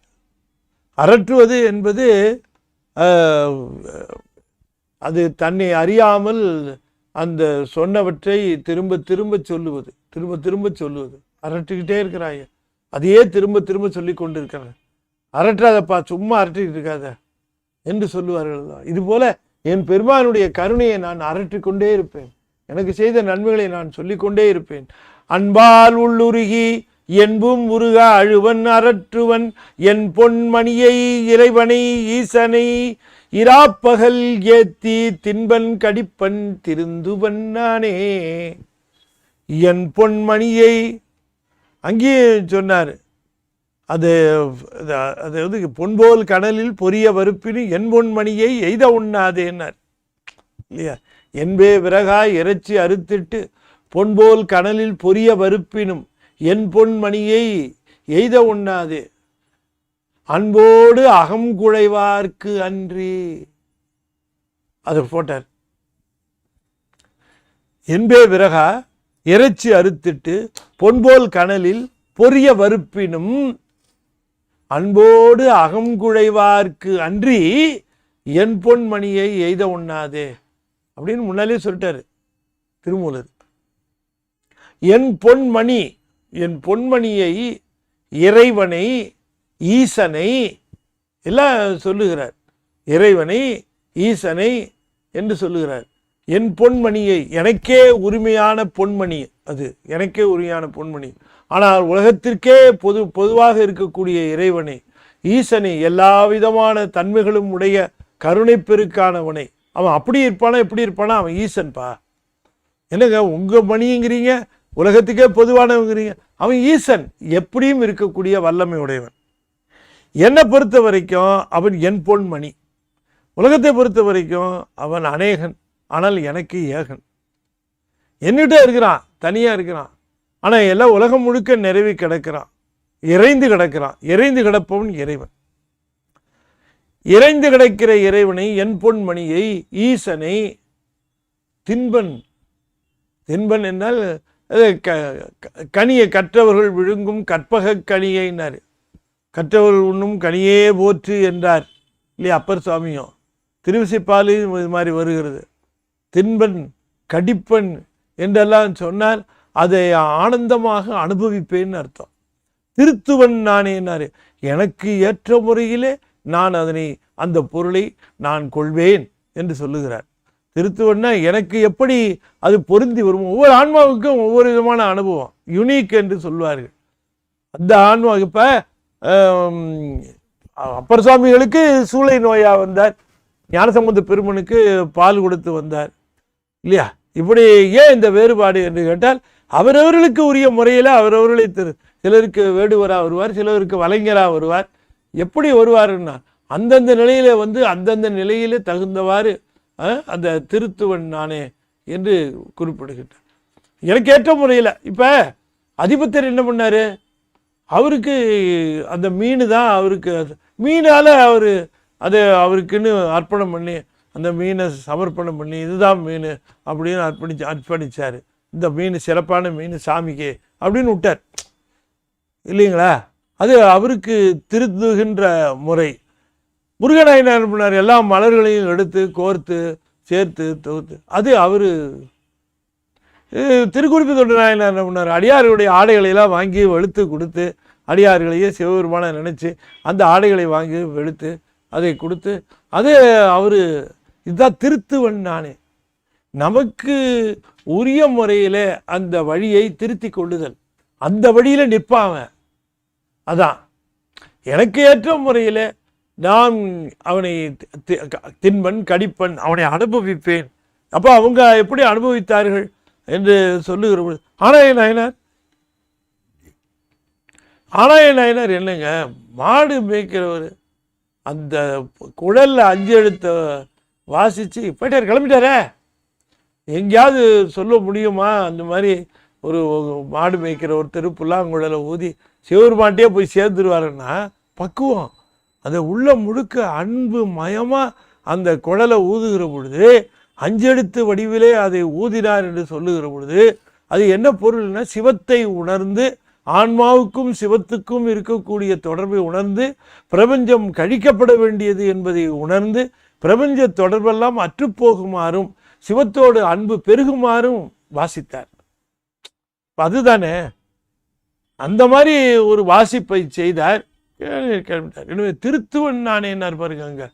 S1: அரற்றுவது என்பது அது தன்னை அறியாமல் அந்த சொன்னவற்றை திரும்ப திரும்ப சொல்லுவது, திரும்ப திரும்ப சொல்லுவது. அரட்டிக்கிட்டே இருக்கிறாங்க, அதையே திரும்ப திரும்ப சொல்லி கொண்டு இருக்கிறாங்க. அரட்டாதப்பா, சும்மா அரட்டிக்கிட்டு இருக்காத என்று சொல்லுவார்கள். இது போல என் பெருமானுடைய கருணையை நான் அரட்டிக்கொண்டே இருப்பேன். எனக்கு செய்த நன்மைகளை நான் சொல்லிக்கொண்டே இருப்பேன். அன்பால் உள்ளுருகி என்பும் உருக அழுவன் அரற்றுவன் என் பொன்மணியை இறைவனை ஈசனை இராப்பகல் ஏத்தி தின்பன் கடிப்பன் திருந்துவன் நானே. என் பொன்மணியை அங்கேயே சொன்னார். அது வந்து பொன்போல் கடலில் பொரிய வறுப்பினு என் பொன்மணியை எய்த உண்ணாதேன்னார் இல்லையா? என்பே விறகாய் இறைச்சி அறுத்திட்டு பொன்போல் கடலில் பொரிய வறுப்பினும் என் பொன்மணியை எய்த உண்ணாதே அன்போடு அகம் குழைவார்க்கு அன்றி. அது போட்டார். என்பே விறகா இறைச்சி அறுத்திட்டு பொன்போல் கனலில் பொரிய வறுப்பினும் அன்போடு அகங்குழைவார்க்கு அன்றி என் பொன்மணியை எய்த உண்ணாதே அப்படின்னு முன்னாலே சொல்லிட்டாரு திருமூலர். என் பொன்மணி, என் பொன்மணியை, இறைவனை, ஈசனை எல்லாம் சொல்லுகிறார். இறைவனை ஈசனை என்று சொல்லுகிறார். என் பொன்மணியை, எனக்கே உரிமையான பொன்மணி, அது எனக்கே உரிமையான பொன்மணி. ஆனால் உலகத்திற்கே பொதுவாக இருக்கக்கூடிய இறைவனை, ஈசனை, எல்லா விதமான தன்மைகளும் உடைய கருணை பெருக்கானவனை. அவன் அப்படி இருப்பானா எப்படி இருப்பானா? அவன் ஈசன்பா. என்னங்க உங்க மணிங்கிறீங்க, உலகத்துக்கே பொதுவானவங்கிறீங்க. அவன் ஈசன், எப்படியும் இருக்கக்கூடிய வல்லமை உடையவன். என்னை பொறுத்த வரைக்கும் அவன் என் பொன்மணி. உலகத்தை பொறுத்த வரைக்கும் அவன் அநேகன், ஆனால் எனக்கு ஏகன். என்னிட்ட இருக்கிறான், தனியா இருக்கிறான். ஆனா எல்லாம் உலகம் முழுக்க நிறைவி கிடக்கிறான், இறைந்து கிடக்கிறான். இறைந்து கிடப்பவன் இறைவன். இறைந்து கிடக்கிற இறைவனை, என் பொன்மணியை, ஈசனை, தின்பன். தின்பன் என்றால் கனியை கற்றவர்கள் விழுங்கும் கற்பக கனியினார். கற்றவர்கள் உண்ணும் கனியே போற்று என்றார் இல்லையா அப்பர் சுவாமியும். திருவிசைப்பாலும் இது மாதிரி வருகிறது. தின்பன் கடிப்பன் என்றெல்லாம் சொன்னார். அதை ஆனந்தமாக அனுபவிப்பேன்னு அர்த்தம். திருத்துவன் நானேனாரு. எனக்கு ஏற்ற முறையிலே நான் அதனை, அந்த பொருளை நான் கொள்வேன் என்று சொல்லுகிறார். திருத்துவன்னா எனக்கு எப்படி அது பொருந்தி வரும். ஒவ்வொரு ஆன்மாவுக்கும் ஒவ்வொரு விதமான அனுபவம், யுனிக் என்று சொல்வார்கள். அந்த ஆன்மா இப்ப அப்பர் சுவாமிகளுக்கு சூளை நோயா வந்தார், ஞானசம்பந்த பெருமனுக்கு பால் கொடுத்து வந்தார் இல்லையா? இப்படி ஏன் இந்த வேறுபாடு என்று கேட்டால், அவரவர்களுக்கு உரிய முறையில் அவரவர்களை சிலருக்கு வேடுவராக வருவார், சிலருக்கு வலைஞராக வருவார். எப்படி வருவாருன்னா அந்தந்த நிலையில அந்தந்த நிலையிலே தகுந்தவாறு அந்த திருத்துவன் நானே என்று குறிப்பிடுகின்றார். எனக்கு ஏற்ற முறையில் இப்போ அதிபத்தர் என்ன பண்ணாரு? அவருக்கு அந்த மீன் தான் அவருக்கு, மீனால அவர் அதை அவருக்குன்னு அர்ப்பணம் பண்ணி அந்த மீனை சமர்ப்பணம் பண்ணி இதுதான் மீன் அப்படின்னு அர்ப்பணிச்சார். இந்த மீன் சிறப்பான மீன் சாமிக்கு அப்படின்னு விட்டார் இல்லைங்களா? அது அவருக்கு திருத்துகின்ற முறை. முருகனாயினார் என்ன பண்ணார்? எல்லா மலர்களையும் எடுத்து கோர்த்து சேர்த்து தொகுத்து, அது அவர். திருக்குறிப்பு தொண்டு நாயனார் என்ன பண்ணார்? அடியார்களுடைய ஆடைகளையெல்லாம் வாங்கி வெளுத்து கொடுத்து, அடியார்களையே சிவபெருமான நினச்சி அந்த ஆடைகளை வாங்கி வெளுத்து அதை கொடுத்து, அது அவர். இதுதான் திருத்துவன் நானே. நமக்கு உரிய முறையில் அந்த வழியை திருத்தி கொள்ளுதல், அந்த வழியில் நிற்பாவன். அதான் எனக்கு ஏற்ற முறையில் நான் அவனை தின்பன் கடிப்பன், அவனை அனுபவிப்பேன். அப்போ அவங்க எப்படி அனுபவித்தார்கள் என்று சொல்லுகிற பொழுது ஆனாய நாயனார் என்னங்க, மாடு மேய்க்கிறவர். அந்த குழல்ல 5 எழுத்த வாசித்து போயிட்டார், கிளம்பிட்டாரே. எங்கேயாவது சொல்ல முடியுமா? அந்த மாதிரி ஒரு மாடு மேய்க்கிற ஒரு திருப்புல்லாங்குழலை ஊதி சிவருமாட்டியே போய் சேர்ந்துருவாருன்னா பக்குவம். அதை உள்ள முழுக்க அன்பு மயமாக அந்த குழலை ஊதுகிற பொழுது, 5 எழுத்து வடிவிலே அதை ஊதினார் என்று சொல்லுகிற பொழுது, அது என்ன பொருள்னா, சிவத்தை உணர்ந்து, ஆன்மாவுக்கும் சிவத்துக்கும் இருக்கக்கூடிய தொடர்பை உணர்ந்து, பிரபஞ்சம் கழிக்கப்பட வேண்டியது என்பதை உணர்ந்து, பிரபஞ்ச தொடர்பெல்லாம் அற்றுப்போகுமாறும் சிவத்தோடு அன்பு பெருகுமாறும் வாசித்தார். அதுதானே அந்த மாதிரி ஒரு வாசிப்பை செய்தார். கிளம்பிட்டார். எனவே திருத்துவன் நானே என்ன பாருங்க, அங்கே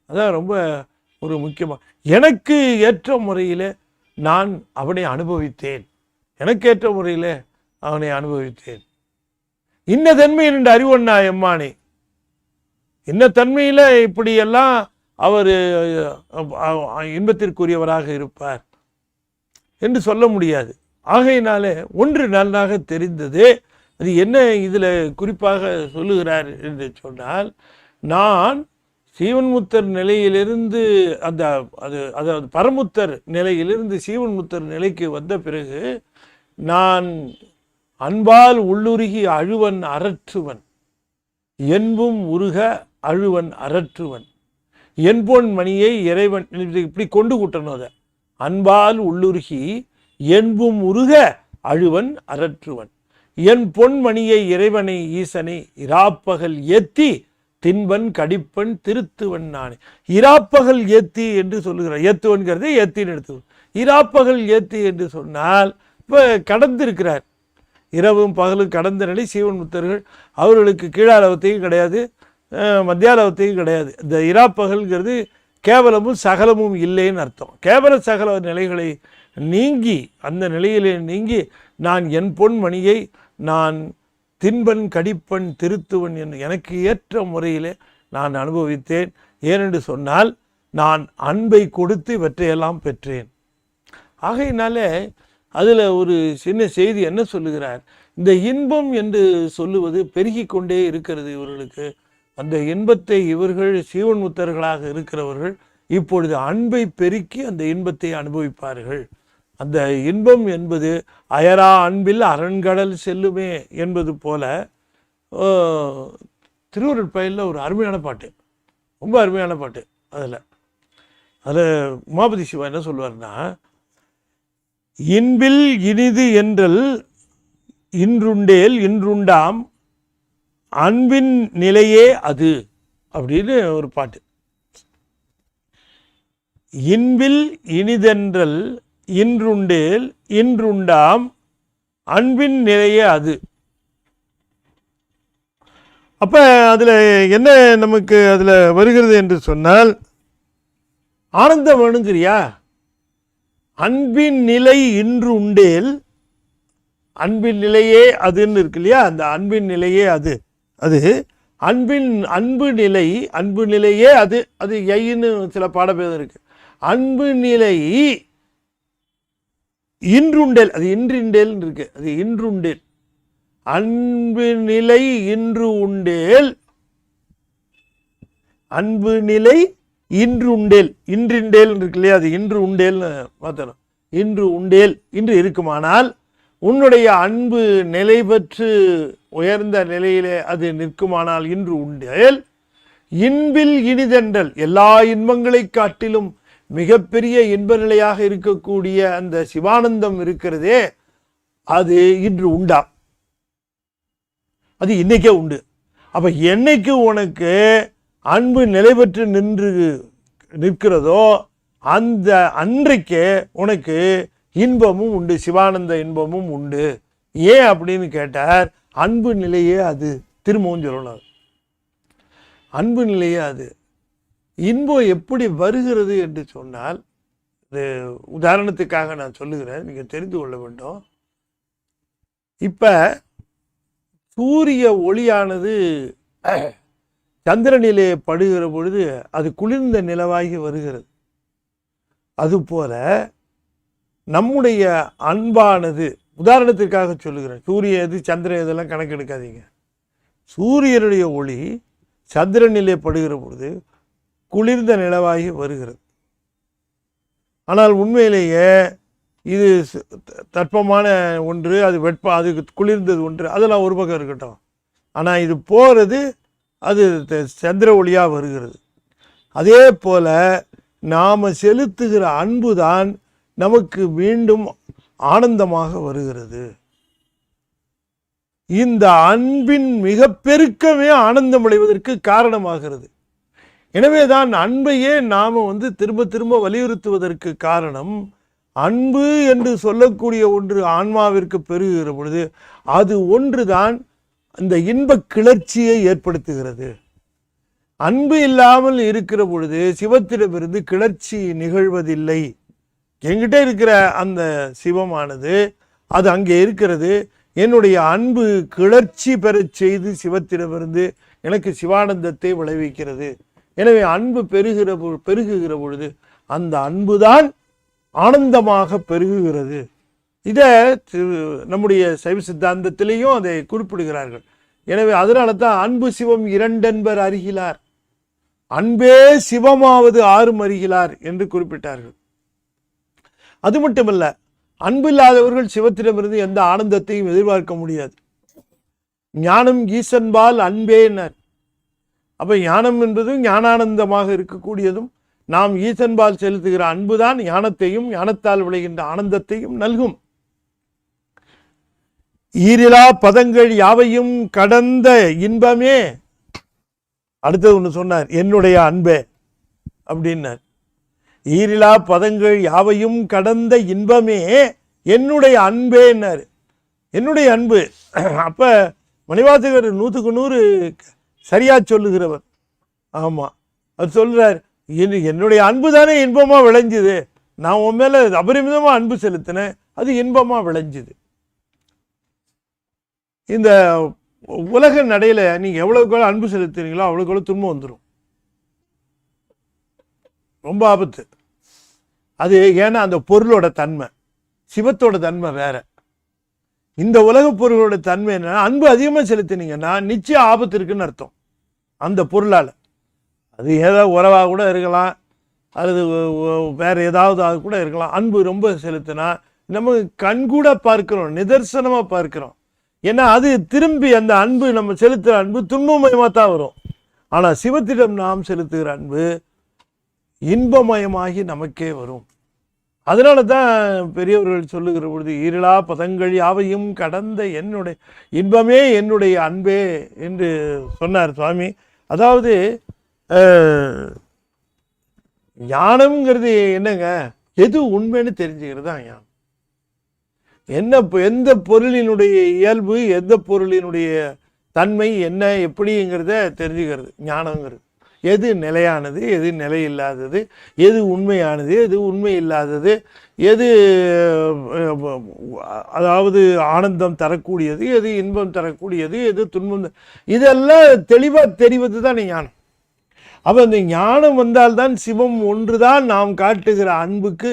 S1: அதான் ரொம்ப ஒரு முக்கியமாக எனக்கு ஏற்ற முறையில் நான் அவனை அனுபவித்தேன், எனக்கேற்ற முறையில் அவனை அனுபவித்தேன். இன்ன தன்மையில் என்று அறிவொன்னா எம்மானே, இன்ன தன்மையில் இப்படியெல்லாம் அவர் இன்பத்திற்குரியவராக இருப்பார் என்று சொல்ல முடியாது. ஆகையினாலே ஒன்று நன்றாக தெரிந்தது. அது என்ன இதில் குறிப்பாக சொல்லுகிறார் என்று சொன்னால், நான் சீவன்முத்தர் நிலையிலிருந்து அதாவது பரமுத்தர் நிலையிலிருந்து சீவன்முத்தர் நிலைக்கு வந்த பிறகு நான் அன்பால் உள்ளுருகி அழுவன் அரற்றுவன், என்பும் உருக அழுவன் அரற்றுவன், என்பொன் மணியை இறைவன், இப்படி கொண்டு கூட்டணும். அதை அன்பால் உள்ளுருகி என்பும் உருக அழுவன் அரற்றுவன், என் பொன்மணியை இறைவனை ஈசனை இராப்பகல் ஏத்தி தின்பன் கடிப்பன் திருத்துவன் நானே. இராப்பகல் ஏத்தி என்று சொல்லுகிறார். ஏத்துவன்கிறது ஏத்தின்னு எடுத்து, இராப்பகல் ஏத்தி என்று சொன்னால் இப்போ கடந்திருக்கிறார். இரவும் பகலும் கடந்த நிலை சீவன்முத்தர்கள். அவர்களுக்கு கீழாலவத்தையும் கிடையாது, மத்தியாலவத்தையும் கிடையாது. இந்த இராப்பகல்கிறது கேவலமும் சகலமும் இல்லைன்னு அர்த்தம். கேவல சகல நிலைகளை நீங்கி, அந்த நிலையிலே நீங்கி நான் என் பொன்மணியை நான் தின்பன் கடிப்பன் திருத்துவன் என்று எனக்கு ஏற்ற முறையிலே நான் அனுபவித்தேன். ஏனென்று சொன்னால் நான் அன்பை கொடுத்து இவற்றையெல்லாம் பெற்றேன். ஆகையினாலே அதில் ஒரு சின்ன செய்தி என்ன சொல்லுகிறார், இந்த இன்பம் என்று சொல்லுவது பெருகி கொண்டே இருக்கிறது இவர்களுக்கு. அந்த இன்பத்தை இவர்கள் சீவன்முத்தர்களாக இருக்கிறவர்கள் இப்பொழுது அன்பை பெருக்கி அந்த இன்பத்தை அனுபவிப்பார்கள். அந்த இன்பம் என்பது அயரா அன்பில் அரண்கடல் செல்லுமே என்பது போல திருவருட்பயனில் ஒரு அருமையான பாட்டு, ரொம்ப அருமையான பாட்டு. அதில் உமாபதி சிவா என்ன சொல்லுவார்னா, இன்பில் இனிது என்றல் இன்றுண்டேல் இன்றுண்டாம் அன்பின் நிலையே அது அப்படின்னு ஒரு பாட்டு. இன்பில் இனிதென்றல் இன்றுண்டேல் இன்றுண்டாம் அன்பின் நிலையே அது. அப்ப அதுல என்ன நமக்கு அதுல வருகிறது என்று சொன்னால், ஆனந்தம் வேணுங்கிறியா, அன்பின் நிலை இன்று உண்டேல் அன்பின் நிலையே அதுன்னு இருக்கு இல்லையா, அந்த அன்பின் நிலையே அது அன்பு நிலை, அன்பு நிலையே அது ஐன்னு சில பாடபேதம் இருக்கு. அன்பு நிலை இன்றுண்டேல், அது இன்றிண்டேல் இருக்கு, அது இன்றுண்டேல். அன்பு நிலை இன்று உண்டேல், அன்பு நிலை இன்று உண்டேல், இன்றிண்டேல் இருக்கு இல்லையா, அது இன்று உண்டேல்னு பார்த்தணும். இன்று உண்டேல் இன்று இருக்குமானால் உன்னுடைய அன்பு நிலை பெற்று உயர்ந்த நிலையிலே அது நிற்குமானால் இன்று உண்டேல். இன்பில் இனிதென்றல், எல்லா இன்பங்களை காட்டிலும் மிகப்பெரிய இன்ப நிலையாக இருக்கக்கூடிய அந்த சிவானந்தம் இருக்கிறதே, அது இன்று உண்டா, அது இன்னைக்கே உண்டு. அப்ப என்னைக்கு உனக்கு அன்பு நிலை பெற்று நிற்கிறதோ அந்த அன்றைக்கே உனக்கு இன்பமும் உண்டு, சிவானந்த இன்பமும் உண்டு. ஏன் அப்படின்னு கேட்டார், அன்பு நிலையே அது. திரும்பவும் சொல்லணும், அன்பு நிலையே அது. இன்பம் எப்படி வருகிறது என்று சொன்னால், உதாரணத்துக்காக நான் சொல்லுகிறேன், நீங்கள் தெரிந்து கொள்ள வேண்டும். இப்போ சூரிய ஒளியானது சந்திரனிலே படுகிற பொழுது அது குளிர்ந்த நிலவாகி வருகிறது. அதுபோல நம்முடைய அன்பானது, உதாரணத்திற்காக சொல்லுகிறேன், சூரிய எது சந்திரன் இதெல்லாம் கணக்கெடுக்காதீங்க. சூரியனுடைய ஒளி சந்திரனிலே படுகிற பொழுது குளிர்ந்த நிலவாகி வருகிறது. ஆனால் உண்மையிலேயே இது தட்பமான ஒன்று, அது அதுக்கு குளிர்ந்தது ஒன்று, அதெல்லாம் ஒரு பக்கம் இருக்கட்டும். ஆனால் இது போகிறது அது சந்திர ஒளியாக வருகிறது. அதே போல நாம் செலுத்துகிற அன்பு தான் நமக்கு மீண்டும் ஆனந்தமாக வருகிறது. இந்த அன்பின் மிக பெருக்கமே ஆனந்தம் அடைவதற்கு காரணமாகிறது. எனவேதான் அன்பையே நாம் திரும்ப திரும்ப வலியுறுத்துவதற்கு காரணம், அன்பு என்று சொல்லக்கூடிய ஒன்று ஆன்மாவிற்கு பெருகுகிற பொழுது அது ஒன்றுதான் இந்த இன்ப கிளர்ச்சியை ஏற்படுத்துகிறது. அன்பு இல்லாமல் இருக்கிற பொழுது சிவத்திடமிருந்து கிளர்ச்சி நிகழ்வதில்லை. என்கிட்ட இருக்கிற அந்த சிவமானது அது அங்கே இருக்கிறது. என்னுடைய அன்பு கிளர்ச்சி பெறச் செய்து சிவத்திடமிருந்து எனக்கு சிவானந்தத்தை விளைவிக்கிறது. எனவே அன்பு பெருகுகிற பொழுது அந்த அன்புதான் ஆனந்தமாக பெருகுகிறது. இதை நம்முடைய சைவ சித்தாந்தத்திலேயும் அதை குறிப்பிடுகிறார்கள். எனவே அதனால தான் அன்பு சிவம் இரண்டென்பர் அறிகிறார், அன்பே சிவமாவது ஆறும் அறிகிறார் என்று குறிப்பிட்டார்கள். அது மட்டுமல்ல, அன்பு இல்லாதவர்கள் சிவத்திடமிருந்து எந்த ஆனந்தத்தையும் எதிர்பார்க்க முடியாது. ஞானம் ஈசன்பால் அன்பேனர். அப்ப ஞானம் என்பதும் ஞானானந்தமாக இருக்கக்கூடியதும் நாம் ஈசன்பால் செலுத்துகிற அன்புதான் ஞானத்தையும் ஞானத்தால் விளைகின்ற ஆனந்தத்தையும் நல்கும். ஈரிலா பதங்கள் யாவையும் கடந்த இன்பமே. அடுத்தது ஒன்று சொன்னார், என்னுடைய அன்பே அப்படின்னார். ஈரிலா பதங்கள் யாவையும் கடந்த இன்பமே என்னுடைய அன்பேன்னார். என்னுடைய அன்பு. அப்ப மணிவாசகர் 100க்கு 100 சரியா சொல்லுகிறவர். ஆமா, அவர் சொல்றார், என்னுடைய அன்பு தானே இன்பமா விளைஞ்சுது. நான் உன் மேல அபரிமிதமா அன்பு செலுத்தினேன், அது இன்பமா விளைஞ்சுது. இந்த உலக நடையில நீங்க எவ்வளவுக்கு அன்பு செலுத்துறீங்களோ அவ்வளவுக்கு துன்பம் வந்துடும். ரொம்ப ஆபத்து அது. ஏன்னா அந்த பொருளோட தன்மை, சிவத்தோட தன்மை வேற. இந்த உலக பொருளோட தன்மை என்னன்னா, அன்பு அதிகமாக செலுத்தினீங்கன்னா நிச்சயம் ஆபத்து இருக்குன்னு அர்த்தம். அந்த பொருளால் அது ஏதாவது உறவாக கூட இருக்கலாம், அல்லது வேற ஏதாவது கூட இருக்கலாம். அன்பு ரொம்ப செலுத்தினா நம்ம கண்கூட பார்க்கிறோம், நிதர்சனமாக பார்க்கிறோம். ஏன்னா அது திரும்பி அந்த அன்பு, நம்ம செலுத்துகிற அன்பு துன்பமயமாக தான் வரும். ஆனால் சிவத்திடம் நாம் செலுத்துகிற அன்பு இன்பமயமாகி நமக்கே வரும். அதனால தான் பெரியவர்கள் சொல்லுகிற பொழுது ஈரிலா பதங்கள் யாவையும் கடந்த என்னுடைய இன்பமே என்னுடைய அன்பே என்று சொன்னார் சுவாமி. அதாவது ஞானம்ங்கிறது என்னங்க, எது உண்மைன்னு தெரிஞ்சுக்கிறது தான் ஞானம். எந்த பொருளினுடைய இயல்பு, எந்த பொருளினுடைய தன்மை என்ன எப்படிங்கிறத தெரிஞ்சுக்கிறது ஞானங்கிறது. எது நிலையானது, எது நிலை இல்லாதது, எது உண்மையானது, எது உண்மை இல்லாதது, எது அதாவது ஆனந்தம் தரக்கூடியது, எது இன்பம் தரக்கூடியது, எது துன்பம், இதெல்லாம் தெளிவாக தெரிவது தான் ஞானம். அப்போ அந்த ஞானம் வந்தால்தான் சிவம் ஒன்றுதான் நாம் காட்டுகிற அன்புக்கு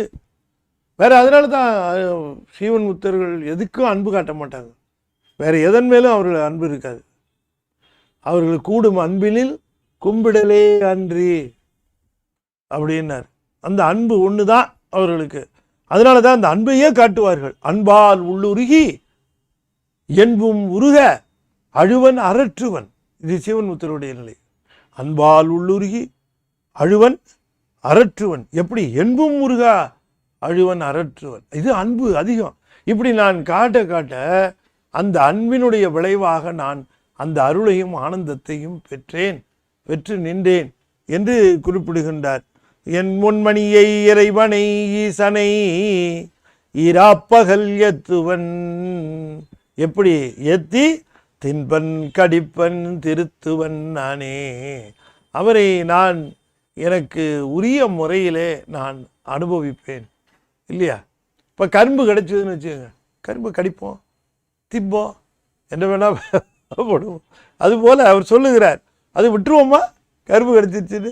S1: வேற. அதனால தான் சீவன் முத்தர்கள் எதுக்கும் அன்பு காட்ட மாட்டாங்க. வேற எதன் மேலும் அவர்கள் அன்பு இருக்காது. அவர்கள் கூடும் அன்பினில் கும்பிடலே அன்றி அப்படின்னார். அந்த அன்பு ஒன்று தான் அவர்களுக்கு. அதனால தான் அந்த அன்பையே காட்டுவார்கள். அன்பால் உள்ளுருகி என்பும் உருக அழுவன் அரற்றுவன். இது சிவன் முத்தருடைய நிலை. அன்பால் உள்ளுருகி அழுவன் அரற்றுவன். எப்படி? என்பும் உருகா அழுவன் அரற்றுவன். இது அன்பு அதிகம். இப்படி நான் காட்ட காட்ட அந்த அன்பினுடைய விளைவாக நான் அந்த அருளையும் ஆனந்தத்தையும் பெற்று நின்றேன் என்று குறிப்பிடுகின்றார். என் முன்மணியை இறைவனை ஈசனை இராப்பகல் எத்துவன். எப்படி எத்தி தின்பன் கடிப்பன் திருத்துவன் நானே. அவரை நான் எனக்கு உரிய முறையிலே நான் அனுபவிப்பேன் இல்லையா? இப்போ கரும்பு கிடைச்சதுன்னு வச்சுக்கோங்க, கரும்பு கடிப்போம், திப்போம், என்ன வேணா போடுவோம். அதுபோல் அவர் சொல்லுகிறார், அது விட்டுருவோமா கரும்பு கிடைச்சிருச்சுன்னு.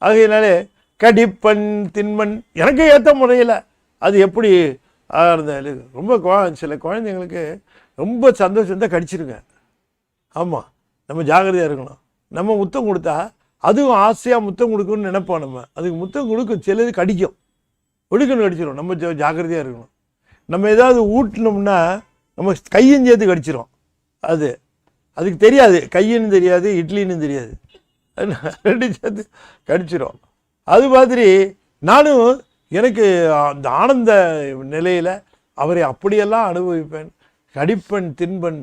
S1: ஆகையினாலே கடிப்பன் தின்மன் எனக்கு ஏற்ற முறையில் அது எப்படி ரொம்ப சில குழந்தைங்களுக்கு ரொம்ப சந்தோஷம் தான் கடிச்சிருங்க. ஆமாம், நம்ம ஜாகிரதையாக இருக்கணும். நம்ம முத்தம் கொடுத்தா அதுவும் ஆசையாக முத்தம் கொடுக்கணும்னு நினைப்போம். நம்ம அதுக்கு முத்தம் கொடுக்கும், சிலது கடிக்கும், ஒடுக்கணும், கடிச்சிடும். நம்ம ஜாகிரதையாக இருக்கணும். நம்ம ஏதாவது ஊட்டினோம்னா நம்ம கையும் சேர்த்து கடிச்சிடும். அதுக்கு தெரியாது, கையின்னு தெரியாது, இட்லின்னு தெரியாது, ரெண்டு சேர்த்து கடிச்சிடும். அது மாதிரி நானும் எனக்கு அந்த ஆனந்த நிலையில் அவரை அப்படியெல்லாம் அனுபவிப்பேன். கடிப்பன் தின்பன்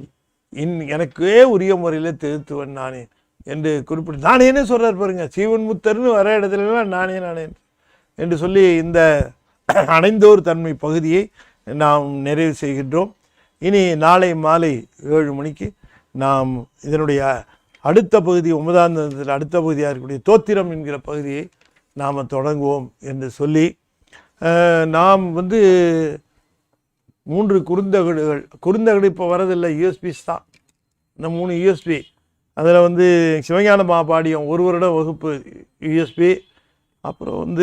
S1: எனக்கே உரிய முறையில் திருத்துவன் நானே என்று குறிப்பிட்டு நானேன்னு சொல்கிறார் பாருங்க. சீவன் முத்தர்னு வர இடத்துலலாம் நானே என்று சொல்லி இந்த அணைந்தோர் தன்மை பகுதியை நாம் நிறைவு செய்கின்றோம். இனி நாளை மாலை 7 மணிக்கு நாம் இதனுடைய அடுத்த பகுதி 9ஆம் தந்திரத்தில் அடுத்த பகுதியாக இருக்கக்கூடிய தோத்திரம் என்கிற பகுதியை நாம் தொடங்குவோம் என்று சொல்லி நாம் 3 குறுந்தகடு இப்போ வரதில்லை, யூஎஸ்பிஸ் தான். இந்த 3 யூஎஸ்பி. அதில் சிவஞான மகாபாடியம் 1 வருட வகுப்பு யூஎஸ்பி. அப்புறம்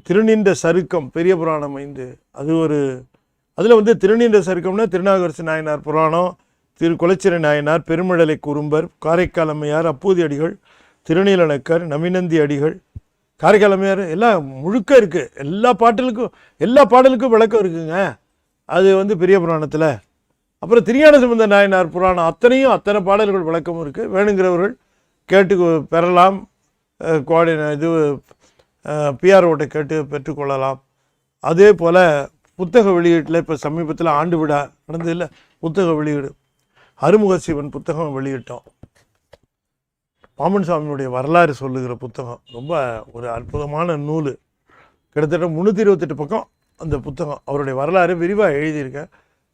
S1: திருநின்ற சருக்கம் பெரிய புராணம் 5, அது ஒரு. அதில் திருநின்ற சருக்கம்னா திருநாகரசு நாயனார் புராணம், குலச்சிறை நாயனார், பெருமிழலை குறும்பர், காரைக்கால் அம்மையார், அப்பூதி அடிகள், திருநீலநக்கர், நமினந்தி அடிகள், காரைக்கால் அம்மையார் எல்லாம் முழுக்க இருக்குது. எல்லா பாடலுக்கும் விளக்கம் இருக்குங்க. அது பெரிய புராணத்தில். அப்புறம் திருஞான சம்பந்த நாயனார் புராணம் அத்தனை பாடல்கள் விளக்கமும் இருக்குது. வேணுங்கிறவர்கள் கேட்டு பெறலாம். பிஆர்ஓட்டை கேட்டு பெற்றுக்கொள்ளலாம். அதே போல் புத்தக வெளியீட்டில் இப்போ சமீபத்தில் ஆண்டு விழா நடந்ததில்லை, புத்தக வெளியீடு அருமுக சிவன் புத்தகம் வெளியிட்டோம். பாம்பன் சாமியுடைய வரலாறு சொல்லுகிற புத்தகம், ரொம்ப ஒரு அற்புதமான நூல். கிட்டத்தட்ட 328 பக்கம் அந்த புத்தகம். அவருடைய வரலாறு விரிவாக எழுதியிருக்கேன்.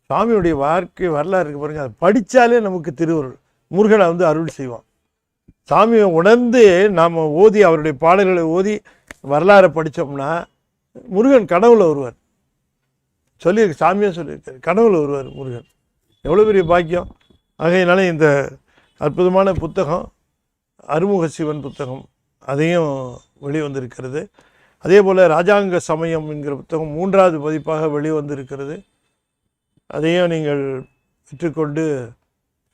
S1: சாமியுடைய வாழ்க்கை வரலாறு இருக்கு பாருங்கள், அதை படித்தாலே நமக்கு திருவருள் முருகனை அருள் செய்வான். சாமியை உணர்ந்து நாம் ஓதி அவருடைய பாடல்களை ஓதி வரலாறை படித்தோம்னா முருகன் கனவுல வருவார். சொல்லியிருக்கு, சாமியாக சொல்லியிருக்காரு, கனவுல வருவார் முருகன். எவ்வளோ பெரிய பாக்கியம். ஆகையினால இந்த அற்புதமான புத்தகம் அருமுக சிவன் புத்தகம் அதையும் வெளிவந்திருக்கிறது. அதே போல் ராஜாங்க சமயம் என்கிற புத்தகம் 3வது பதிப்பாக வெளிவந்திருக்கிறது. அதையும் நீங்கள் பெற்றுக்கொண்டு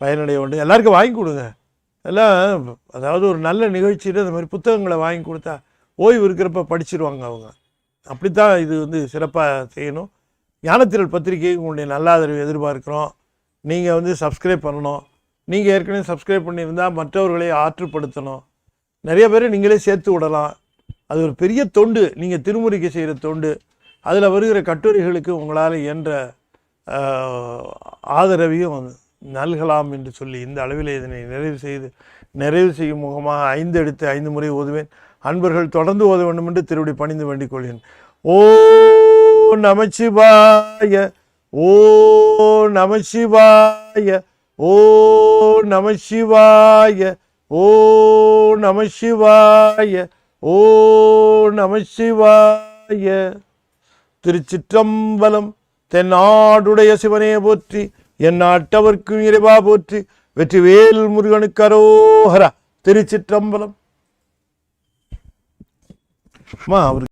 S1: பயனடைய வேண்டும். எல்லாருக்கும் வாங்கி கொடுங்க. எல்லாம் அதாவது ஒரு நல்ல நிகழ்ச்சியில் இந்த மாதிரி புத்தகங்களை வாங்கி கொடுத்தா ஓய்வு இருக்கிறப்ப படிச்சிருவாங்க அவங்க. அப்படித்தான் இது சிறப்பாக செய்யணும். ஞானத்திரள் பத்திரிகை உங்களுடைய நல்ல ஆதரவு எதிர்பார்க்குறோம். நீங்கள் சப்ஸ்கிரைப் பண்ணணும். நீங்கள் ஏற்கனவே சப்ஸ்கிரைப் பண்ணியிருந்தால் மற்றவர்களை ஆற்றுப்படுத்தணும். நிறைய பேரை நீங்களே சேர்த்து விடலாம். அது ஒரு பெரிய தொண்டு. நீங்கள் திருமுறைக்கு செய்கிற தொண்டு. அதில் வருகிற கட்டுரைகளுக்கு உங்களால் இயன்ற ஆதரவையும் நல்கலாம் என்று சொல்லி இந்த அளவில் இதனை நிறைவு செய்யும் முகமாக 5 எடுத்து 5 முறை ஓதுவேன். அன்பர்கள் தொடர்ந்து ஓத வேண்டும் என்று திருவடி பணிந்து வேண்டிக் கொள்கிறேன். ஓ நமசிவாய, ஓ நமசிவாய, ஓ நமசிவாய, ஓ நமசிவாய, ஓ நமசிவாய. திருச்சிற்றம்பலம். தென்னாடுடைய சிவனே போற்றி, என் நாட்டவர்க்கும் இறைவா போற்றி. வெற்றிவேல் முருகனுக்கு அரோகரா. திருச்சிற்றம்பலம். அவருக்கு